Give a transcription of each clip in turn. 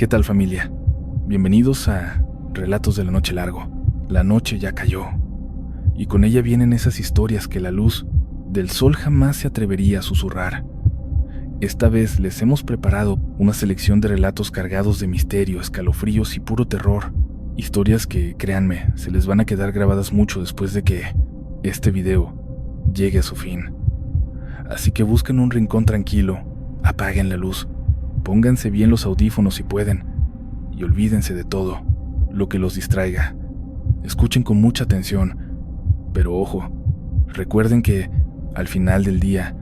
¿Qué tal, familia? Bienvenidos a Relatos de la Noche Largo. La noche ya cayó, y con ella vienen esas historias que la luz del sol jamás se atrevería a susurrar. Esta vez les hemos preparado una selección de relatos cargados de misterio, escalofríos y puro terror. Historias que, créanme, se les van a quedar grabadas mucho después de que este video llegue a su fin. Así que busquen un rincón tranquilo, apaguen la luz, pónganse bien los audífonos si pueden, y olvídense de todo lo que los distraiga. Escuchen con mucha atención, pero ojo, recuerden que, al final del día,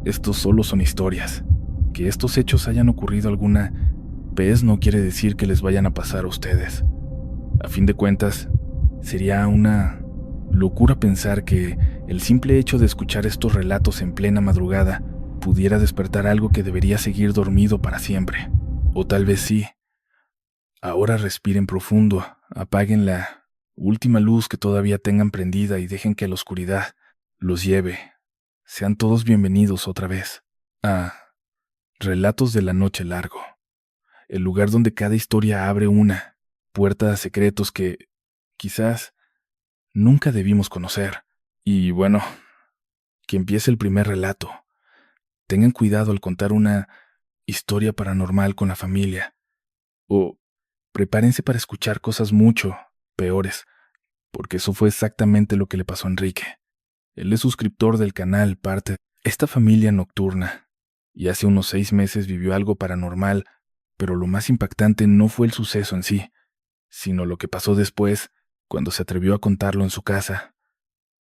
estos solo son historias. Que estos hechos hayan ocurrido alguna vez no quiere decir que les vayan a pasar a ustedes. A fin de cuentas, sería una locura pensar que el simple hecho de escuchar estos relatos en plena madrugada pudiera despertar algo que debería seguir dormido para siempre. O tal vez sí. Ahora respiren profundo, apaguen la última luz que todavía tengan prendida y dejen que la oscuridad los lleve. Sean todos bienvenidos otra vez a Relatos de la Noche Largo, el lugar donde cada historia abre una puerta a secretos que quizás nunca debimos conocer. Y bueno, que empiece el primer relato. Tengan cuidado al contar una historia paranormal con la familia, o prepárense para escuchar cosas mucho peores, porque eso fue exactamente lo que le pasó a Enrique. Él es suscriptor del canal, parte de esta familia nocturna, y hace unos 6 meses vivió algo paranormal, pero lo más impactante no fue el suceso en sí, sino lo que pasó después, cuando se atrevió a contarlo en su casa.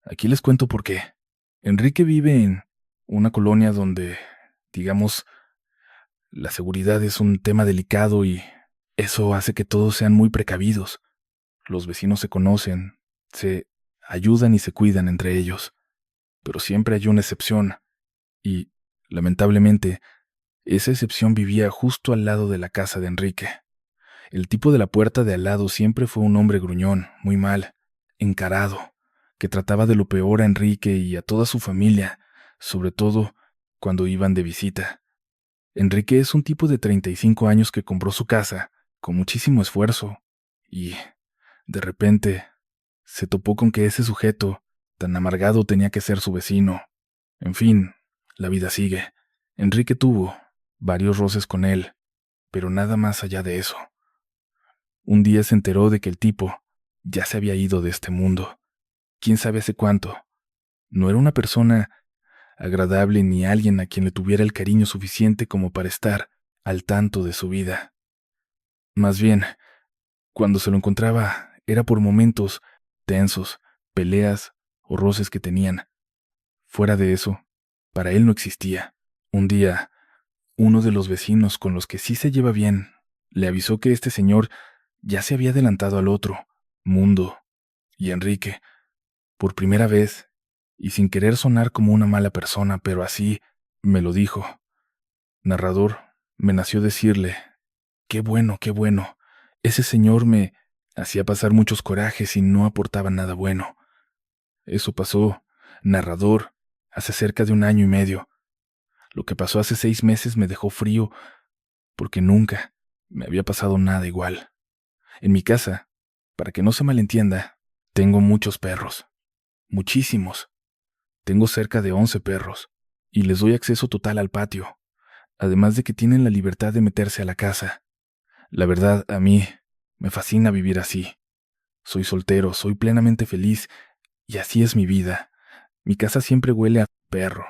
Aquí les cuento por qué. Enrique vive en una colonia donde, digamos, la seguridad es un tema delicado y eso hace que todos sean muy precavidos. Los vecinos se conocen, se ayudan y se cuidan entre ellos. Pero siempre hay una excepción, y, lamentablemente, esa excepción vivía justo al lado de la casa de Enrique. El tipo de la puerta de al lado siempre fue un hombre gruñón, muy mal, encarado, que trataba de lo peor a Enrique y a toda su familia, sobre todo cuando iban de visita. Enrique es un tipo de 35 años que compró su casa con muchísimo esfuerzo, y, de repente, se topó con que ese sujeto tan amargado tenía que ser su vecino. En fin, la vida sigue. Enrique tuvo varios roces con él, pero nada más allá de eso. Un día se enteró de que el tipo ya se había ido de este mundo. ¿Quién sabe hace cuánto? No era una persona agradable ni alguien a quien le tuviera el cariño suficiente como para estar al tanto de su vida. Más bien, cuando se lo encontraba, era por momentos tensos, peleas o roces que tenían. Fuera de eso, para él no existía. Un día, uno de los vecinos con los que sí se lleva bien le avisó que este señor ya se había adelantado al otro mundo, y Enrique, por primera vez, y sin querer sonar como una mala persona, pero así me lo dijo. Narrador, me nació decirle, qué bueno, ese señor me hacía pasar muchos corajes y no aportaba nada bueno. Eso pasó, narrador, hace cerca de 1 año y medio. Lo que pasó hace 6 meses me dejó frío porque nunca me había pasado nada igual. En mi casa, para que no se malentienda, tengo muchos perros. Muchísimos. Tengo cerca de 11 perros, y les doy acceso total al patio, además de que tienen la libertad de meterse a la casa. La verdad, a mí me fascina vivir así. Soy soltero, soy plenamente feliz, y así es mi vida. Mi casa siempre huele a perro.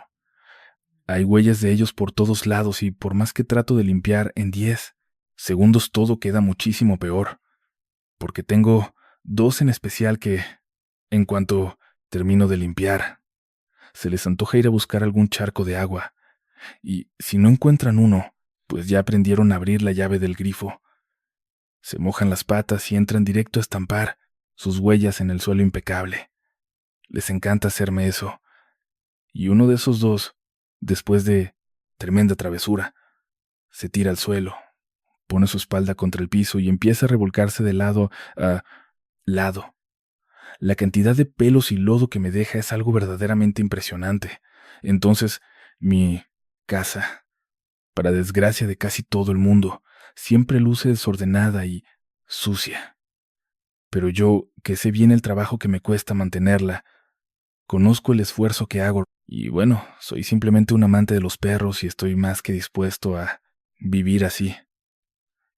Hay huellas de ellos por todos lados y por más que trato de limpiar, en 10 segundos todo queda muchísimo peor. Porque tengo 2 en especial que, en cuanto termino de limpiar, se les antoja ir a buscar algún charco de agua. Y si no encuentran uno, pues ya aprendieron a abrir la llave del grifo. Se mojan las patas y entran directo a estampar sus huellas en el suelo impecable. Les encanta hacerme eso. Y uno de esos 2, después de tremenda travesura, se tira al suelo, pone su espalda contra el piso y empieza a revolcarse de lado a lado. La cantidad de pelos y lodo que me deja es algo verdaderamente impresionante. Entonces, mi casa Para desgracia de casi todo el mundo, siempre luce desordenada y sucia. Pero yo, que sé bien el trabajo que me cuesta mantenerla, conozco el esfuerzo que hago y bueno, soy simplemente un amante de los perros y estoy más que dispuesto a vivir así.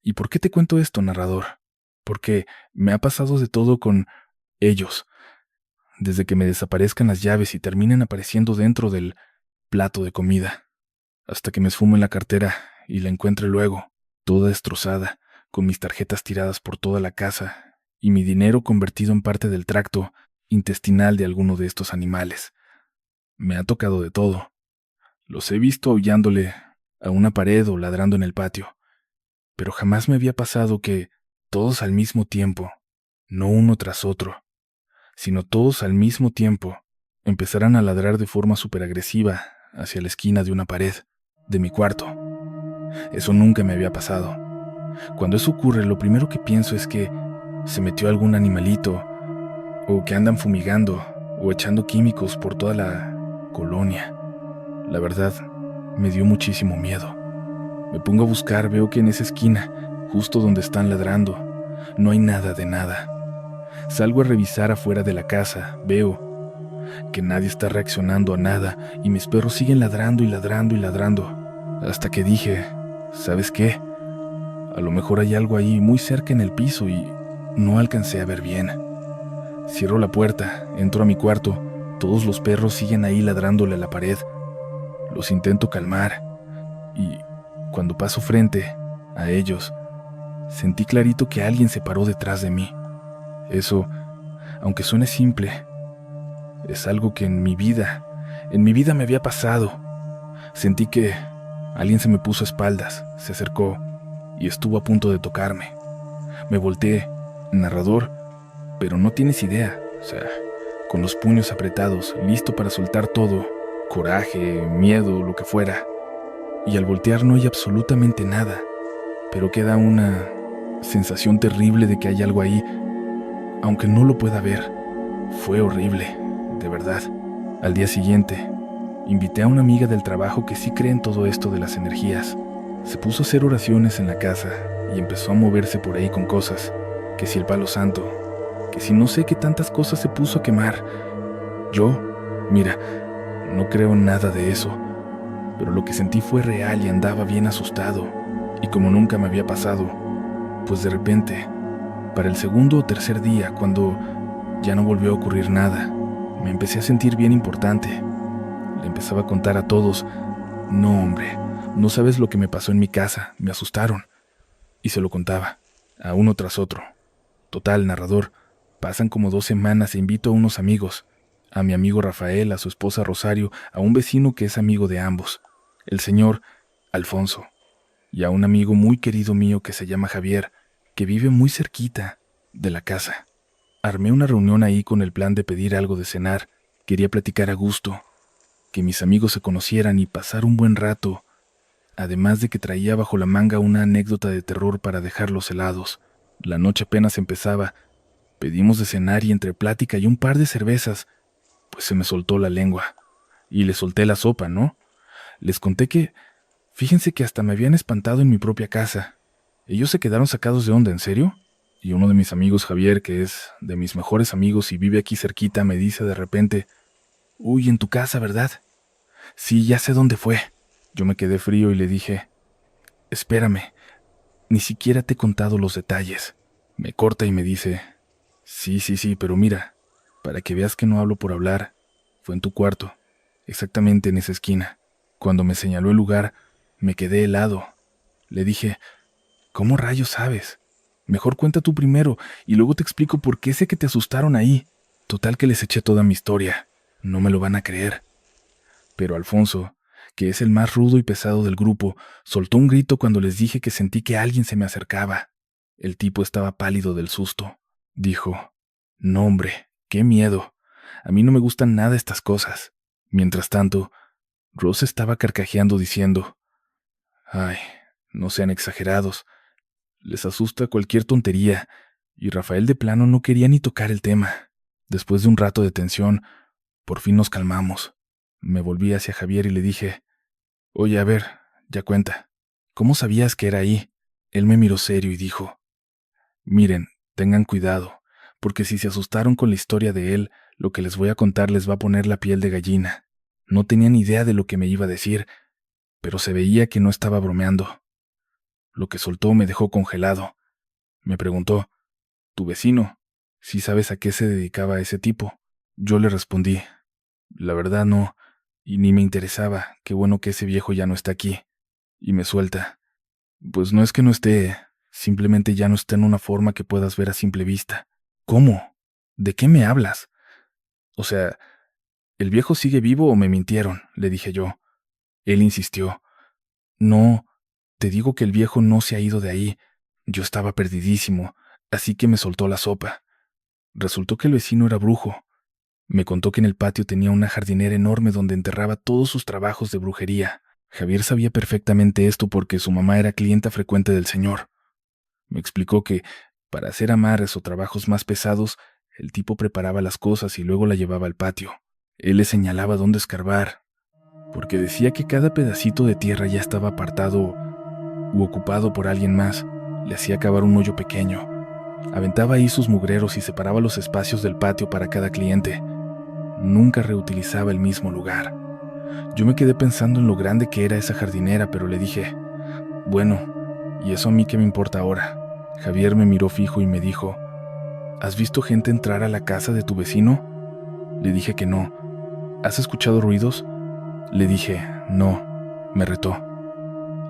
¿Y por qué te cuento esto, narrador? Porque me ha pasado de todo con ellos, desde que me desaparezcan las llaves y terminen apareciendo dentro del plato de comida, hasta que me esfumo en la cartera y la encuentre luego, toda destrozada, con mis tarjetas tiradas por toda la casa y mi dinero convertido en parte del tracto intestinal de alguno de estos animales. Me ha tocado de todo. Los he visto aullándole a una pared o ladrando en el patio, pero jamás me había pasado que todos al mismo tiempo, no uno tras otro, sino todos al mismo tiempo, empezaran a ladrar de forma superagresiva hacia la esquina de una pared de mi cuarto. Eso nunca me había pasado. Cuando eso ocurre, lo primero que pienso es que se metió algún animalito, o que andan fumigando o echando químicos por toda la colonia. La verdad, me dio muchísimo miedo. Me pongo a buscar, veo que en esa esquina, justo donde están ladrando, no hay nada de nada. Salgo a revisar afuera de la casa, veo que nadie está reaccionando a nada y mis perros siguen ladrando y ladrando y ladrando. Hasta que dije, ¿sabes qué? A lo mejor hay algo ahí muy cerca en el piso y no alcancé a ver bien. Cierro la puerta, entro a mi cuarto, todos los perros siguen ahí ladrándole a la pared. Los intento calmar y cuando paso frente a ellos, sentí clarito que alguien se paró detrás de mí. Eso, aunque suene simple, es algo que en mi vida me había pasado. Sentí que alguien se me puso a espaldas, se acercó y estuvo a punto de tocarme. Me volteé, narrador, pero no tienes idea, o sea, con los puños apretados, listo para soltar todo, coraje, miedo, lo que fuera. Y al voltear no hay absolutamente nada, pero queda una sensación terrible de que hay algo ahí, aunque no lo pueda ver. Fue horrible, de verdad. Al día siguiente, invité a una amiga del trabajo que sí cree en todo esto de las energías. Se puso a hacer oraciones en la casa y empezó a moverse por ahí con cosas, que si el palo santo, que si no sé qué tantas cosas se puso a quemar. Yo, mira, no creo en nada de eso, pero lo que sentí fue real y andaba bien asustado, y como nunca me había pasado, pues de repente, para el segundo o tercer día, cuando ya no volvió a ocurrir nada, me empecé a sentir bien importante. Le empezaba a contar a todos, no hombre, no sabes lo que me pasó en mi casa, me asustaron. Y se lo contaba, a uno tras otro. Total, narrador, pasan como 2 semanas e invito a unos amigos, a mi amigo Rafael, a su esposa Rosario, a un vecino que es amigo de ambos, el señor Alfonso, y a un amigo muy querido mío que se llama Javier, que vive muy cerquita de la casa. Armé una reunión ahí con el plan de pedir algo de cenar. Quería platicar a gusto, que mis amigos se conocieran y pasar un buen rato, además de que traía bajo la manga una anécdota de terror para dejarlos helados. La noche apenas empezaba. Pedimos de cenar y entre plática y un par de cervezas, pues se me soltó la lengua. Y les solté la sopa, ¿no? Les conté que, fíjense que hasta me habían espantado en mi propia casa. Ellos se quedaron sacados de onda, ¿en serio? Y uno de mis amigos, Javier, que es de mis mejores amigos y vive aquí cerquita, me dice de repente, «Uy, en tu casa, ¿verdad?» «Sí, ya sé dónde fue». Yo me quedé frío y le dije, «Espérame, ni siquiera te he contado los detalles». Me corta y me dice, sí, pero mira, para que veas que no hablo por hablar, fue en tu cuarto, exactamente en esa esquina». Cuando me señaló el lugar, me quedé helado. Le dije, «¿Cómo rayos sabes? Mejor cuenta tú primero y luego te explico por qué sé que te asustaron ahí». Total que les eché toda mi historia. No me lo van a creer. Pero Alfonso, que es el más rudo y pesado del grupo, soltó un grito cuando les dije que sentí que alguien se me acercaba. El tipo estaba pálido del susto. Dijo, «No, hombre, qué miedo. A mí no me gustan nada estas cosas». Mientras tanto, Ross estaba carcajeando diciendo, «Ay, no sean exagerados. Les asusta cualquier tontería». Y Rafael de plano no quería ni tocar el tema. Después de un rato de tensión, por fin nos calmamos. Me volví hacia Javier y le dije, «Oye, a ver, ya cuenta». ¿Cómo sabías que era ahí? Él me miró serio y dijo: Miren, tengan cuidado, porque si se asustaron con la historia de él, lo que les voy a contar les va a poner la piel de gallina. No tenía ni idea de lo que me iba a decir, pero se veía que no estaba bromeando. Lo que soltó me dejó congelado. Me preguntó: ¿Tu vecino? ¿Sí sabes a qué se dedicaba ese tipo? Yo le respondí: La verdad no, y ni me interesaba. Qué bueno que ese viejo ya no está aquí. Y me suelta: Pues no es que no esté, simplemente ya no está en una forma que puedas ver a simple vista. ¿Cómo? ¿De qué me hablas? O sea, ¿el viejo sigue vivo o me mintieron?, le dije yo. Él insistió: No, te digo que el viejo no se ha ido de ahí. Yo estaba perdidísimo, así que me soltó la sopa. Resultó que el vecino era brujo. Me contó que en el patio tenía una jardinera enorme donde enterraba todos sus trabajos de brujería. Javier sabía perfectamente esto porque su mamá era clienta frecuente del señor. Me explicó que, para hacer amarres o trabajos más pesados, el tipo preparaba las cosas y luego la llevaba al patio. Él le señalaba dónde escarbar, porque decía que cada pedacito de tierra ya estaba apartado u ocupado por alguien más. Le hacía cavar un hoyo pequeño. Aventaba ahí sus mugreros y separaba los espacios del patio para cada cliente. Nunca reutilizaba el mismo lugar. Yo me quedé pensando en lo grande que era esa jardinera, pero le dije: Bueno, ¿y eso a mí qué me importa ahora? Javier me miró fijo y me dijo: ¿Has visto gente entrar a la casa de tu vecino? Le dije que no. ¿Has escuchado ruidos? Le dije: No. Me retó: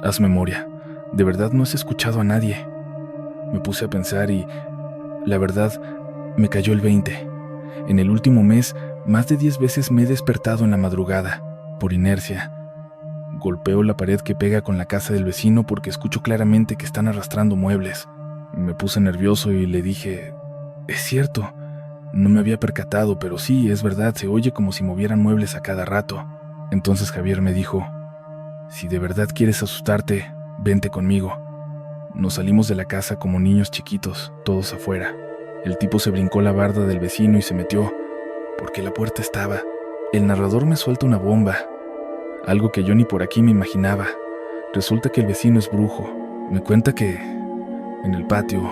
Haz memoria. ¿De verdad no has escuchado a nadie? Me puse a pensar y, la verdad, me cayó el 20. En el último mes, más de 10 veces me he despertado en la madrugada, por inercia. Golpeo la pared que pega con la casa del vecino porque escucho claramente que están arrastrando muebles. Me puse nervioso y le dije: Es cierto. No me había percatado, pero sí, es verdad, se oye como si movieran muebles a cada rato. Entonces Javier me dijo: Si de verdad quieres asustarte, vente conmigo. Nos salimos de la casa como niños chiquitos, todos afuera. El tipo se brincó la barda del vecino y se metió, porque la puerta estaba. El narrador me suelta una bomba, algo que yo ni por aquí me imaginaba. Resulta que el vecino es brujo. Me cuenta que, en el patio,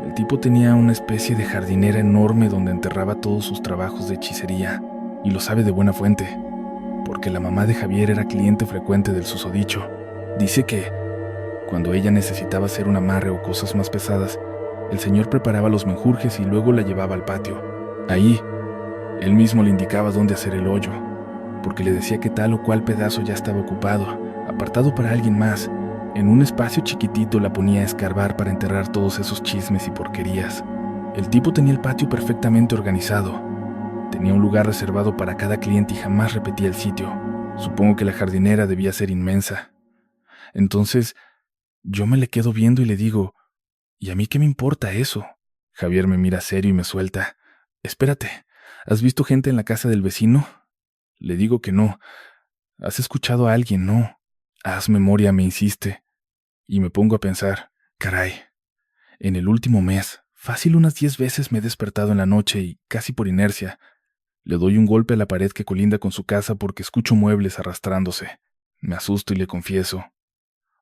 el tipo tenía una especie de jardinera enorme donde enterraba todos sus trabajos de hechicería, y lo sabe de buena fuente, porque la mamá de Javier era cliente frecuente del susodicho. Dice que, cuando ella necesitaba hacer un amarre o cosas más pesadas, el señor preparaba los menjurjes y luego la llevaba al patio. Ahí, él mismo le indicaba dónde hacer el hoyo, porque le decía que tal o cual pedazo ya estaba ocupado, apartado para alguien más. En un espacio chiquitito la ponía a escarbar para enterrar todos esos chismes y porquerías. El tipo tenía el patio perfectamente organizado. Tenía un lugar reservado para cada cliente y jamás repetía el sitio. Supongo que la jardinera debía ser inmensa. Entonces, yo me le quedo viendo y le digo: ¿Y a mí qué me importa eso? Javier me mira serio y me suelta: Espérate, ¿has visto gente en la casa del vecino? Le digo que no. ¿Has escuchado a alguien? No. Haz memoria, me insiste. Y me pongo a pensar: caray, en el último mes, fácil unas 10 veces me he despertado en la noche y, casi por inercia, le doy un golpe a la pared que colinda con su casa porque escucho muebles arrastrándose. Me asusto y le confieso: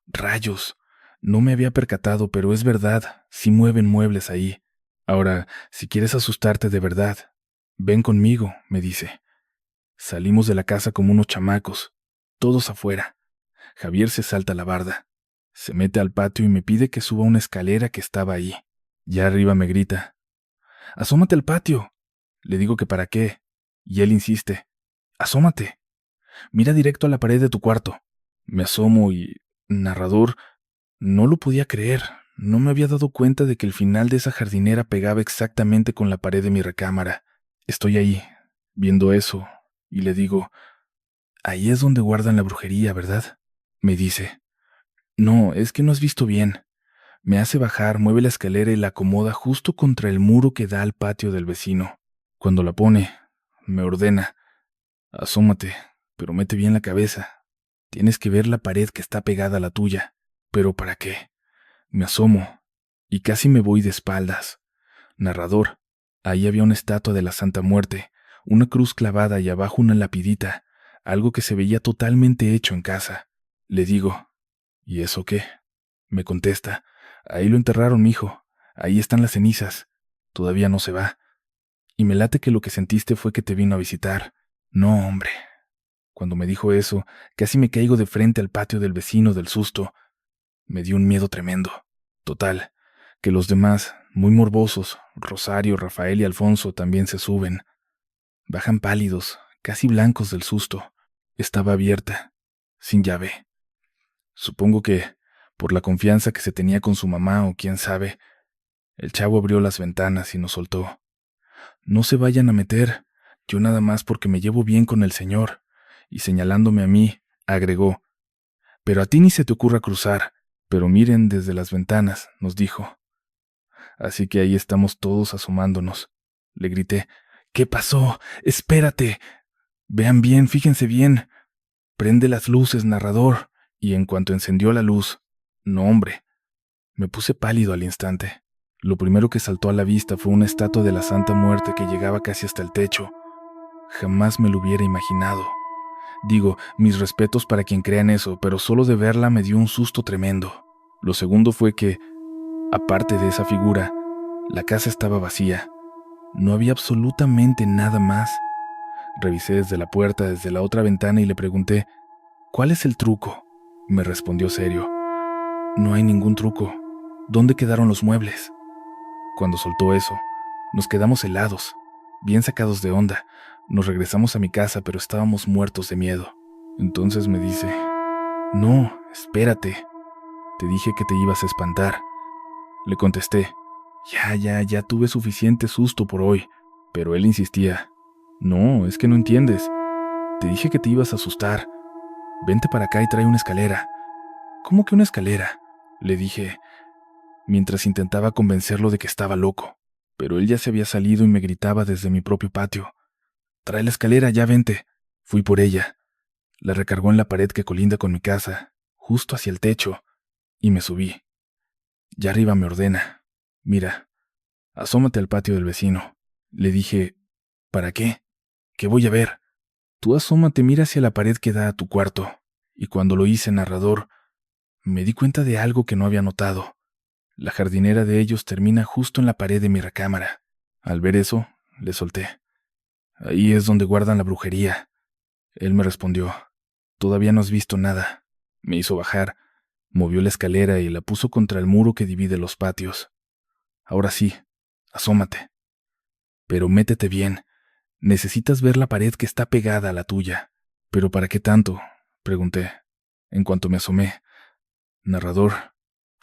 Rayos, no me había percatado, pero es verdad, sí mueven muebles ahí. Ahora, si quieres asustarte de verdad, ven conmigo, me dice. Salimos de la casa como unos chamacos, todos afuera. Javier se salta la barda, se mete al patio y me pide que suba una escalera que estaba ahí. Ya arriba me grita: «Asómate al patio». Le digo que para qué, y él insiste: «Asómate, mira directo a la pared de tu cuarto». Me asomo y, narrador, no lo podía creer. No me había dado cuenta de que el final de esa jardinera pegaba exactamente con la pared de mi recámara. Estoy ahí, viendo eso, y le digo: «Ahí es donde guardan la brujería, ¿verdad?». Me dice: «No, es que no has visto bien». Me hace bajar, mueve la escalera y la acomoda justo contra el muro que da al patio del vecino. Cuando la pone, me ordena: «Asómate, pero mete bien la cabeza. Tienes que ver la pared que está pegada a la tuya». ¿Pero para qué? Me asomo, y casi me voy de espaldas. Narrador, ahí había una estatua de la Santa Muerte, una cruz clavada y abajo una lapidita, algo que se veía totalmente hecho en casa. Le digo: ¿Y eso qué? Me contesta. Ahí lo enterraron, mijo. Ahí están las cenizas. Todavía no se va. Y me late que lo que sentiste fue que te vino a visitar. No, hombre. Cuando me dijo eso, casi me caigo de frente al patio del vecino del susto. Me dio un miedo tremendo. Total, que los demás, muy morbosos, Rosario, Rafael y Alfonso, también se suben. Bajan pálidos, casi blancos del susto. Estaba abierta, sin llave. Supongo que, por la confianza que se tenía con su mamá o quién sabe, el chavo abrió las ventanas y nos soltó. No se vayan a meter, yo nada más porque me llevo bien con el señor. Y señalándome a mí, agregó, pero a ti ni se te ocurra cruzar, pero miren desde las ventanas, nos dijo. Así que ahí estamos todos asomándonos. Le grité, ¿qué pasó? Espérate. Vean bien, fíjense bien. Prende las luces, narrador. Y en cuanto encendió la luz, no, hombre, me puse pálido al instante. Lo primero que saltó a la vista fue una estatua de la Santa Muerte que llegaba casi hasta el techo. Jamás me lo hubiera imaginado. Digo, mis respetos para quien crea en eso, pero solo de verla me dio un susto tremendo. Lo segundo fue que, aparte de esa figura, la casa estaba vacía. No había absolutamente nada más. Revisé desde la puerta, desde la otra ventana y le pregunté, ¿cuál es el truco? Me respondió serio, no hay ningún truco. ¿Dónde quedaron los muebles? Cuando soltó eso, nos quedamos helados, bien sacados de onda. Nos regresamos a mi casa, pero estábamos muertos de miedo. Entonces me dice, no, espérate. Te dije que te ibas a espantar. Le contesté, ya tuve suficiente susto por hoy. Pero él insistía, no, es que no entiendes. Te dije que te ibas a asustar. Vente para acá y trae una escalera. ¿Cómo que una escalera? Le dije, mientras intentaba convencerlo de que estaba loco. Pero él ya se había salido y me gritaba desde mi propio patio, trae la escalera, ya vente. Fui por ella. La recargó en la pared que colinda con mi casa, justo hacia el techo, y me subí. Ya arriba me ordena, mira, asómate al patio del vecino. Le dije, ¿para qué? ¿Qué voy a ver? Tú asómate, mira hacia la pared que da a tu cuarto. Y cuando lo hice, narrador, me di cuenta de algo que no había notado. La jardinera de ellos termina justo en la pared de mi recámara. Al ver eso, le solté. Ahí es donde guardan la brujería. Él me respondió, todavía no has visto nada. Me hizo bajar, movió la escalera y la puso contra el muro que divide los patios. Ahora sí, asómate. Pero métete bien. Necesitas ver la pared que está pegada a la tuya. ¿Pero para qué tanto? Pregunté. En cuanto me asomé, narrador,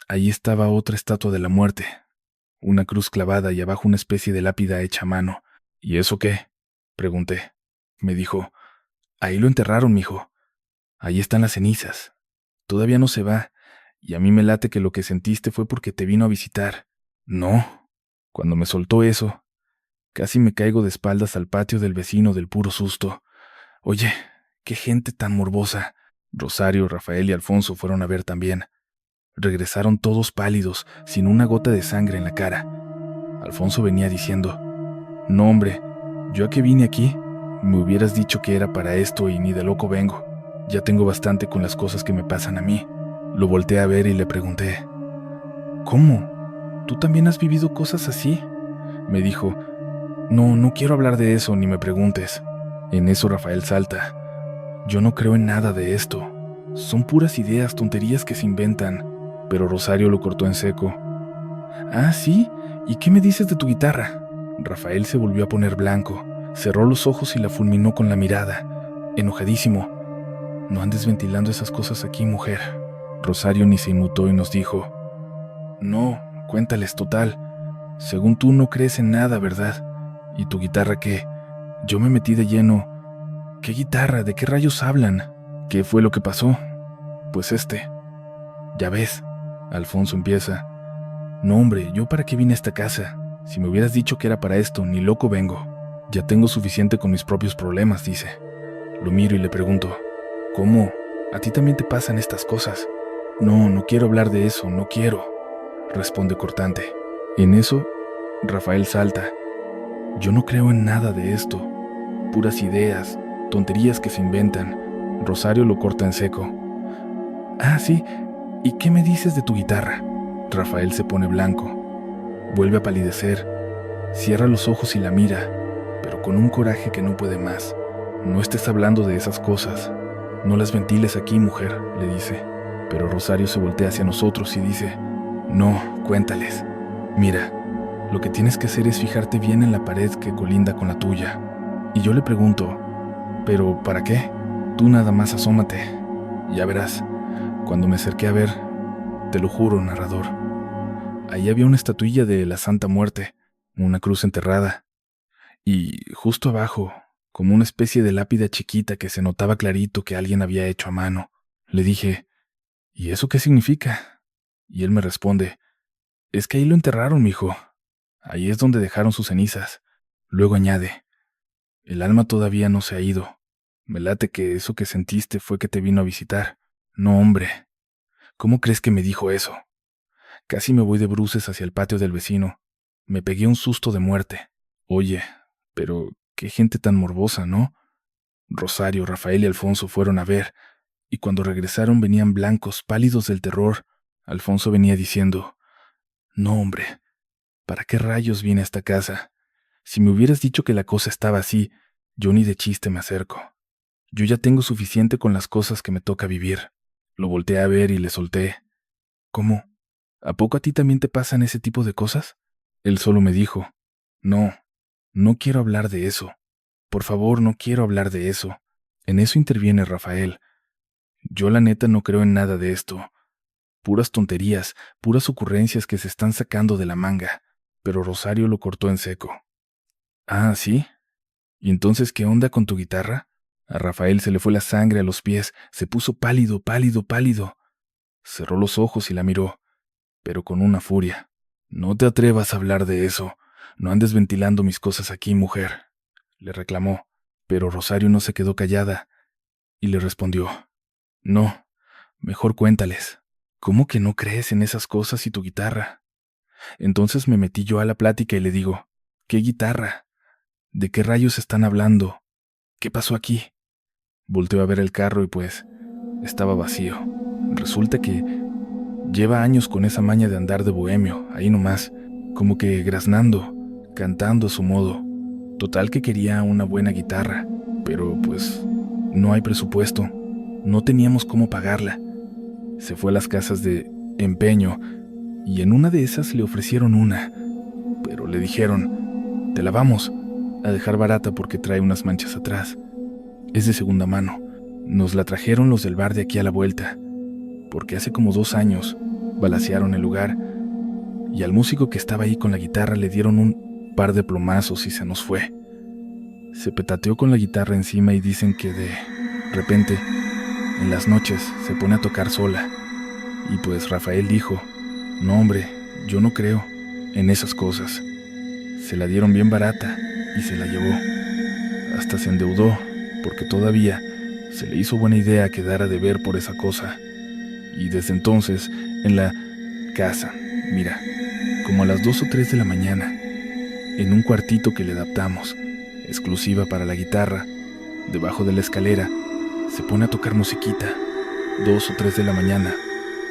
ahí estaba otra estatua de la muerte. Una cruz clavada y abajo una especie de lápida hecha a mano. ¿Y eso qué? Pregunté. Me dijo, ahí lo enterraron, mijo. Ahí están las cenizas. Todavía no se va, y a mí me late que lo que sentiste fue porque te vino a visitar. No. Cuando me soltó eso, casi me caigo de espaldas al patio del vecino del puro susto. Oye, qué gente tan morbosa. Rosario, Rafael y Alfonso fueron a ver también. Regresaron todos pálidos, sin una gota de sangre en la cara. Alfonso venía diciendo, no, hombre, yo a qué vine aquí. Me hubieras dicho que era para esto y ni de loco vengo. Ya tengo bastante con las cosas que me pasan a mí. Lo volteé a ver y le pregunté, ¿cómo? ¿Tú también has vivido cosas así? Me dijo, no quiero hablar de eso, ni me preguntes. En eso Rafael salta. Yo no creo en nada de esto. Son puras ideas, tonterías que se inventan. Pero Rosario lo cortó en seco. Ah, ¿sí? ¿Y qué me dices de tu guitarra? Rafael se volvió a poner blanco, cerró los ojos y la fulminó con la mirada, enojadísimo. No andes ventilando esas cosas aquí, mujer. Rosario ni se inmutó y nos dijo, no, cuéntales, total. Según tú no crees en nada, ¿verdad? ¿Y tu guitarra qué? Yo me metí de lleno. ¿Qué guitarra? ¿De qué rayos hablan? ¿Qué fue lo que pasó? Pues ya ves, Alfonso empieza. No, hombre, ¿yo para qué vine a esta casa? Si me hubieras dicho que era para esto, ni loco vengo. Ya tengo suficiente con mis propios problemas, dice. Lo miro y le pregunto, ¿cómo? ¿A ti también te pasan estas cosas? No quiero hablar de eso, no quiero, responde cortante. En eso, Rafael salta. Yo no creo en nada de esto. Puras ideas, tonterías que se inventan. Rosario lo corta en seco. Ah, sí, ¿Y qué me dices de tu guitarra? Rafael se pone blanco, vuelve a palidecer, cierra los ojos y la mira, pero con un coraje que no puede más. No estés hablando de esas cosas. No las ventiles aquí, mujer, le dice. Pero Rosario se voltea hacia nosotros y dice: no, cuéntales. Mira, lo que tienes que hacer es fijarte bien en la pared que colinda con la tuya. Y yo le pregunto: ¿pero para qué? Tú nada más asómate. Ya verás. Cuando me acerqué a ver, te lo juro, narrador, ahí había una estatuilla de la Santa Muerte, una cruz enterrada, y justo abajo, como una especie de lápida chiquita que se notaba clarito que alguien había hecho a mano. Le dije: ¿y eso qué significa? Y él me responde: es que ahí lo enterraron, mijo. Ahí es donde dejaron sus cenizas. Luego añade: el alma todavía no se ha ido. Me late que eso que sentiste fue que te vino a visitar. No, hombre. ¿Cómo crees que me dijo eso? Casi me voy de bruces hacia el patio del vecino. Me pegué un susto de muerte. Oye, pero qué gente tan morbosa, ¿no? Rosario, Rafael y Alfonso fueron a ver, y cuando regresaron venían blancos, pálidos del terror. Alfonso venía diciendo: no, hombre, ¿para qué rayos vine a esta casa? Si me hubieras dicho que la cosa estaba así, yo ni de chiste me acerco. Yo ya tengo suficiente con las cosas que me toca vivir. Lo volteé a ver y le solté: ¿cómo? ¿A poco a ti también te pasan ese tipo de cosas? Él solo me dijo: no, no quiero hablar de eso. Por favor, no quiero hablar de eso. En eso interviene Rafael. Yo la neta no creo en nada de esto. Puras tonterías, puras ocurrencias que se están sacando de la manga. Pero Rosario lo cortó en seco. Ah, ¿sí? ¿Y entonces qué onda con tu guitarra? A Rafael se le fue la sangre a los pies, se puso pálido, pálido, pálido. Cerró los ojos y la miró, pero con una furia. No te atrevas a hablar de eso. No andes ventilando mis cosas aquí, mujer, le reclamó. Pero Rosario no se quedó callada y le respondió: no, mejor cuéntales. ¿Cómo que no crees en esas cosas y tu guitarra? Entonces me metí yo a la plática y le digo: ¿qué guitarra? ¿De qué rayos están hablando? ¿Qué pasó aquí? Volteó a ver el carro y pues estaba vacío. Resulta que lleva años con esa maña de andar de bohemio, ahí nomás, como que graznando, cantando a su modo. Total que quería una buena guitarra, pero pues no hay presupuesto. No teníamos cómo pagarla. Se fue a las casas de empeño y en una de esas le ofrecieron una, pero le dijeron: te la vamos a dejar barata porque trae unas manchas atrás. Es de segunda mano. Nos la trajeron los del bar de aquí a la vuelta, porque hace como 2 años balacearon el lugar y al músico que estaba ahí con la guitarra le dieron un par de plomazos y se nos fue. Se petateó con la guitarra encima y dicen que de repente, en las noches, se pone a tocar sola. Y pues Rafael dijo: no, hombre, yo no creo en esas cosas. Se la dieron bien barata y se la llevó. Hasta se endeudó, porque todavía se le hizo buena idea quedar a deber por esa cosa. Y desde entonces, en la casa, mira, como a las 2 o 3 de la mañana, en un cuartito que le adaptamos, exclusiva para la guitarra, debajo de la escalera, se pone a tocar musiquita. 2 o 3 de la mañana,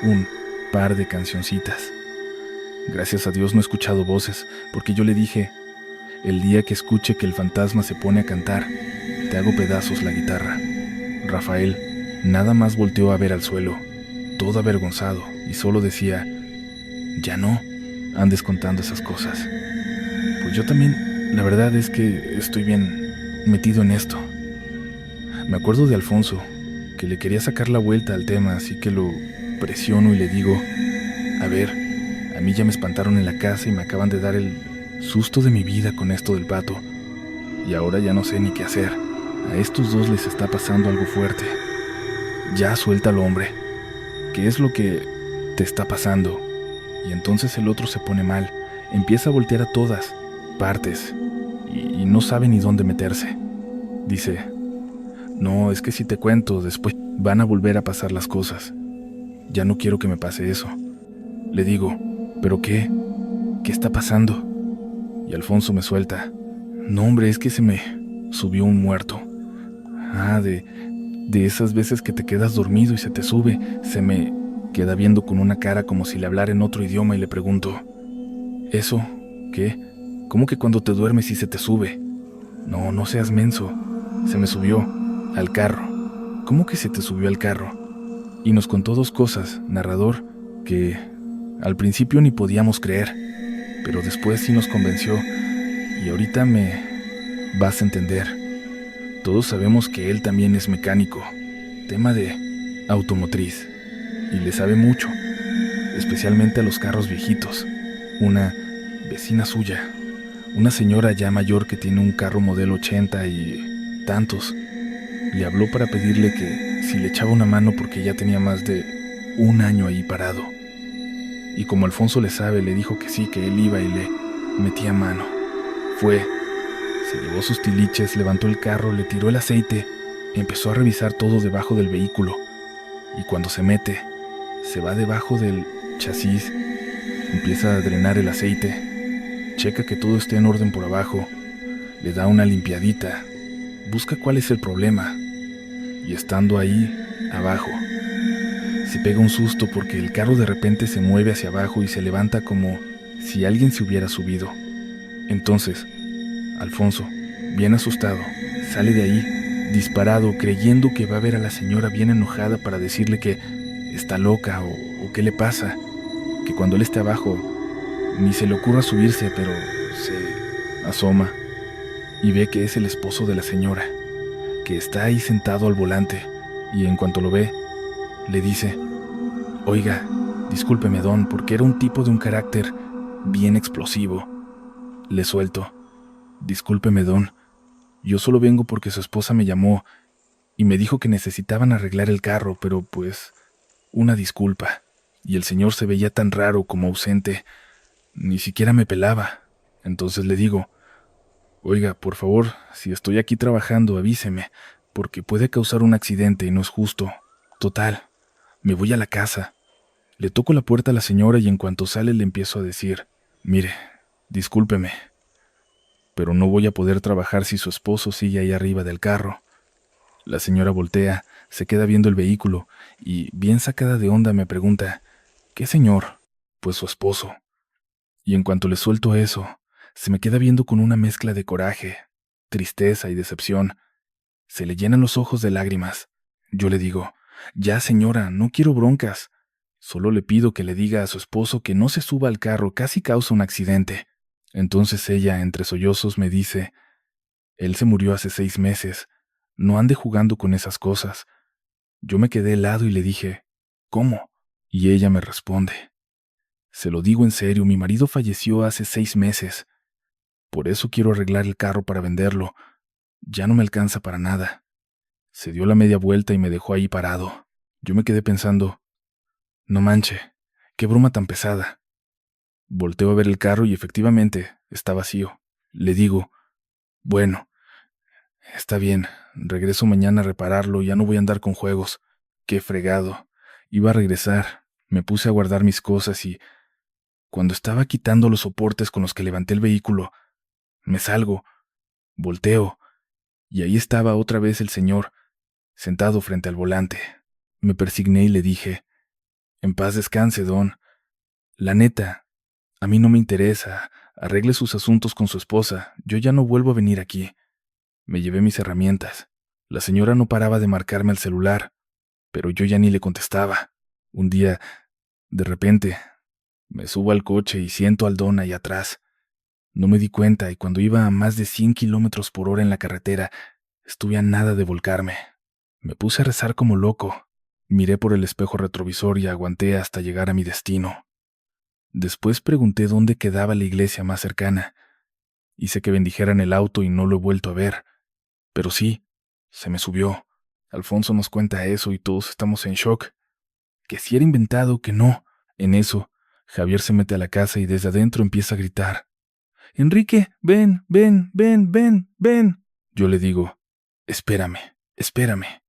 un par de cancioncitas. Gracias a Dios no he escuchado voces, porque yo le dije: el día que escuche que el fantasma se pone a cantar, te hago pedazos la guitarra. Rafael nada más volteó a ver al suelo, todo avergonzado, y solo decía: ya no andes contando esas cosas. Pues yo también, la verdad es que estoy bien metido en esto. Me acuerdo de Alfonso, que le quería sacar la vuelta al tema, así que lo presiono y le digo: a ver, a mí ya me espantaron en la casa y me acaban de dar el susto de mi vida con esto del pato, y ahora ya no sé ni qué hacer. A estos dos les está pasando algo fuerte. Ya suéltalo, hombre. ¿Qué es lo que te está pasando? Y entonces el otro se pone mal, empieza a voltear a todas partes y no sabe ni dónde meterse. Dice: no, es que si te cuento, después van a volver a pasar las cosas. Ya no quiero que me pase eso. Le digo: ¿pero qué? ¿Qué está pasando? Y Alfonso me suelta: no, hombre, es que se me subió un muerto. Ah, de esas veces que te quedas dormido y se te sube, se me... queda viendo con una cara como si le hablara en otro idioma y le pregunto: ¿eso qué? ¿Cómo que cuando te duermes y se te sube? No, no seas menso. Se me subió al carro. ¿Cómo que se te subió al carro? Y nos contó dos cosas, narrador, que al principio ni podíamos creer, pero después sí nos convenció y ahorita me vas a entender. Todos sabemos que él también es mecánico, tema de automotriz, y le sabe mucho, especialmente a los carros viejitos. Una vecina suya, una señora ya mayor que tiene un carro modelo 80 y tantos, le habló para pedirle que si le echaba una mano porque ya tenía más de un año ahí parado. Y como Alfonso le sabe, le dijo que sí, que él iba y le metía mano. Fue, se llevó sus tiliches, levantó el carro, le tiró el aceite, empezó a revisar todo debajo del vehículo. Y cuando se mete, se va debajo del chasis, empieza a drenar el aceite, checa que todo esté en orden por abajo, le da una limpiadita, busca cuál es el problema. Y estando ahí, abajo, se pega un susto porque el carro de repente se mueve hacia abajo y se levanta como si alguien se hubiera subido. Entonces, Alfonso, bien asustado, sale de ahí, disparado, creyendo que va a ver a la señora bien enojada para decirle que está loca o qué le pasa, que cuando él esté abajo ni se le ocurra subirse, pero se asoma y ve que es el esposo de la señora, que está ahí sentado al volante, y en cuanto lo ve, le dice: «Oiga, discúlpeme, don, porque era un tipo de un carácter bien explosivo». Le suelto: «Discúlpeme, don, yo solo vengo porque su esposa me llamó y me dijo que necesitaban arreglar el carro, pero pues, una disculpa». Y el señor se veía tan raro como ausente, ni siquiera me pelaba. Entonces le digo: «Oiga, por favor, si estoy aquí trabajando, avíseme, porque puede causar un accidente y no es justo. Total, me voy a la casa». Le toco la puerta a la señora y en cuanto sale le empiezo a decir: «Mire, discúlpeme, pero no voy a poder trabajar si su esposo sigue ahí arriba del carro». La señora voltea, se queda viendo el vehículo y, bien sacada de onda, me pregunta: «¿Qué señor?». «Pues su esposo». Y en cuanto le suelto eso, se me queda viendo con una mezcla de coraje, tristeza y decepción. Se le llenan los ojos de lágrimas. Yo le digo: «Ya, señora, no quiero broncas. Solo le pido que le diga a su esposo que no se suba al carro, casi causa un accidente». Entonces ella, entre sollozos, me dice: «Él se murió hace 6 meses. No ande jugando con esas cosas». Yo me quedé helado y le dije: «¿Cómo?». Y ella me responde: «Se lo digo en serio, mi marido falleció hace 6 meses. Por eso quiero arreglar el carro para venderlo. Ya no me alcanza para nada». Se dio la media vuelta y me dejó ahí parado. Yo me quedé pensando: no manche, qué broma tan pesada. Volteo a ver el carro y efectivamente está vacío. Le digo: «Bueno, está bien, regreso mañana a repararlo, ya no voy a andar con juegos». Qué fregado. Iba a regresar, me puse a guardar mis cosas y, cuando estaba quitando los soportes con los que levanté el vehículo, me salgo, volteo, y ahí estaba otra vez el señor, sentado frente al volante. Me persigné y le dije: «En paz descanse, don. La neta, a mí no me interesa. Arregle sus asuntos con su esposa. Yo ya no vuelvo a venir aquí». Me llevé mis herramientas. La señora no paraba de marcarme al celular, pero yo ya ni le contestaba. Un día, de repente, me subo al coche y siento al don ahí atrás. No me di cuenta y cuando iba a más de 100 kilómetros por hora en la carretera, estuve a nada de volcarme. Me puse a rezar como loco. Miré por el espejo retrovisor y aguanté hasta llegar a mi destino. Después pregunté dónde quedaba la iglesia más cercana. Hice que bendijeran el auto y no lo he vuelto a ver. Pero sí, se me subió. Alfonso nos cuenta eso y todos estamos en shock. Que si era inventado, que no. En eso, Javier se mete a la casa y desde adentro empieza a gritar: «Enrique, ven, ven, ven, ven, ven». Yo le digo: «Espérame, espérame».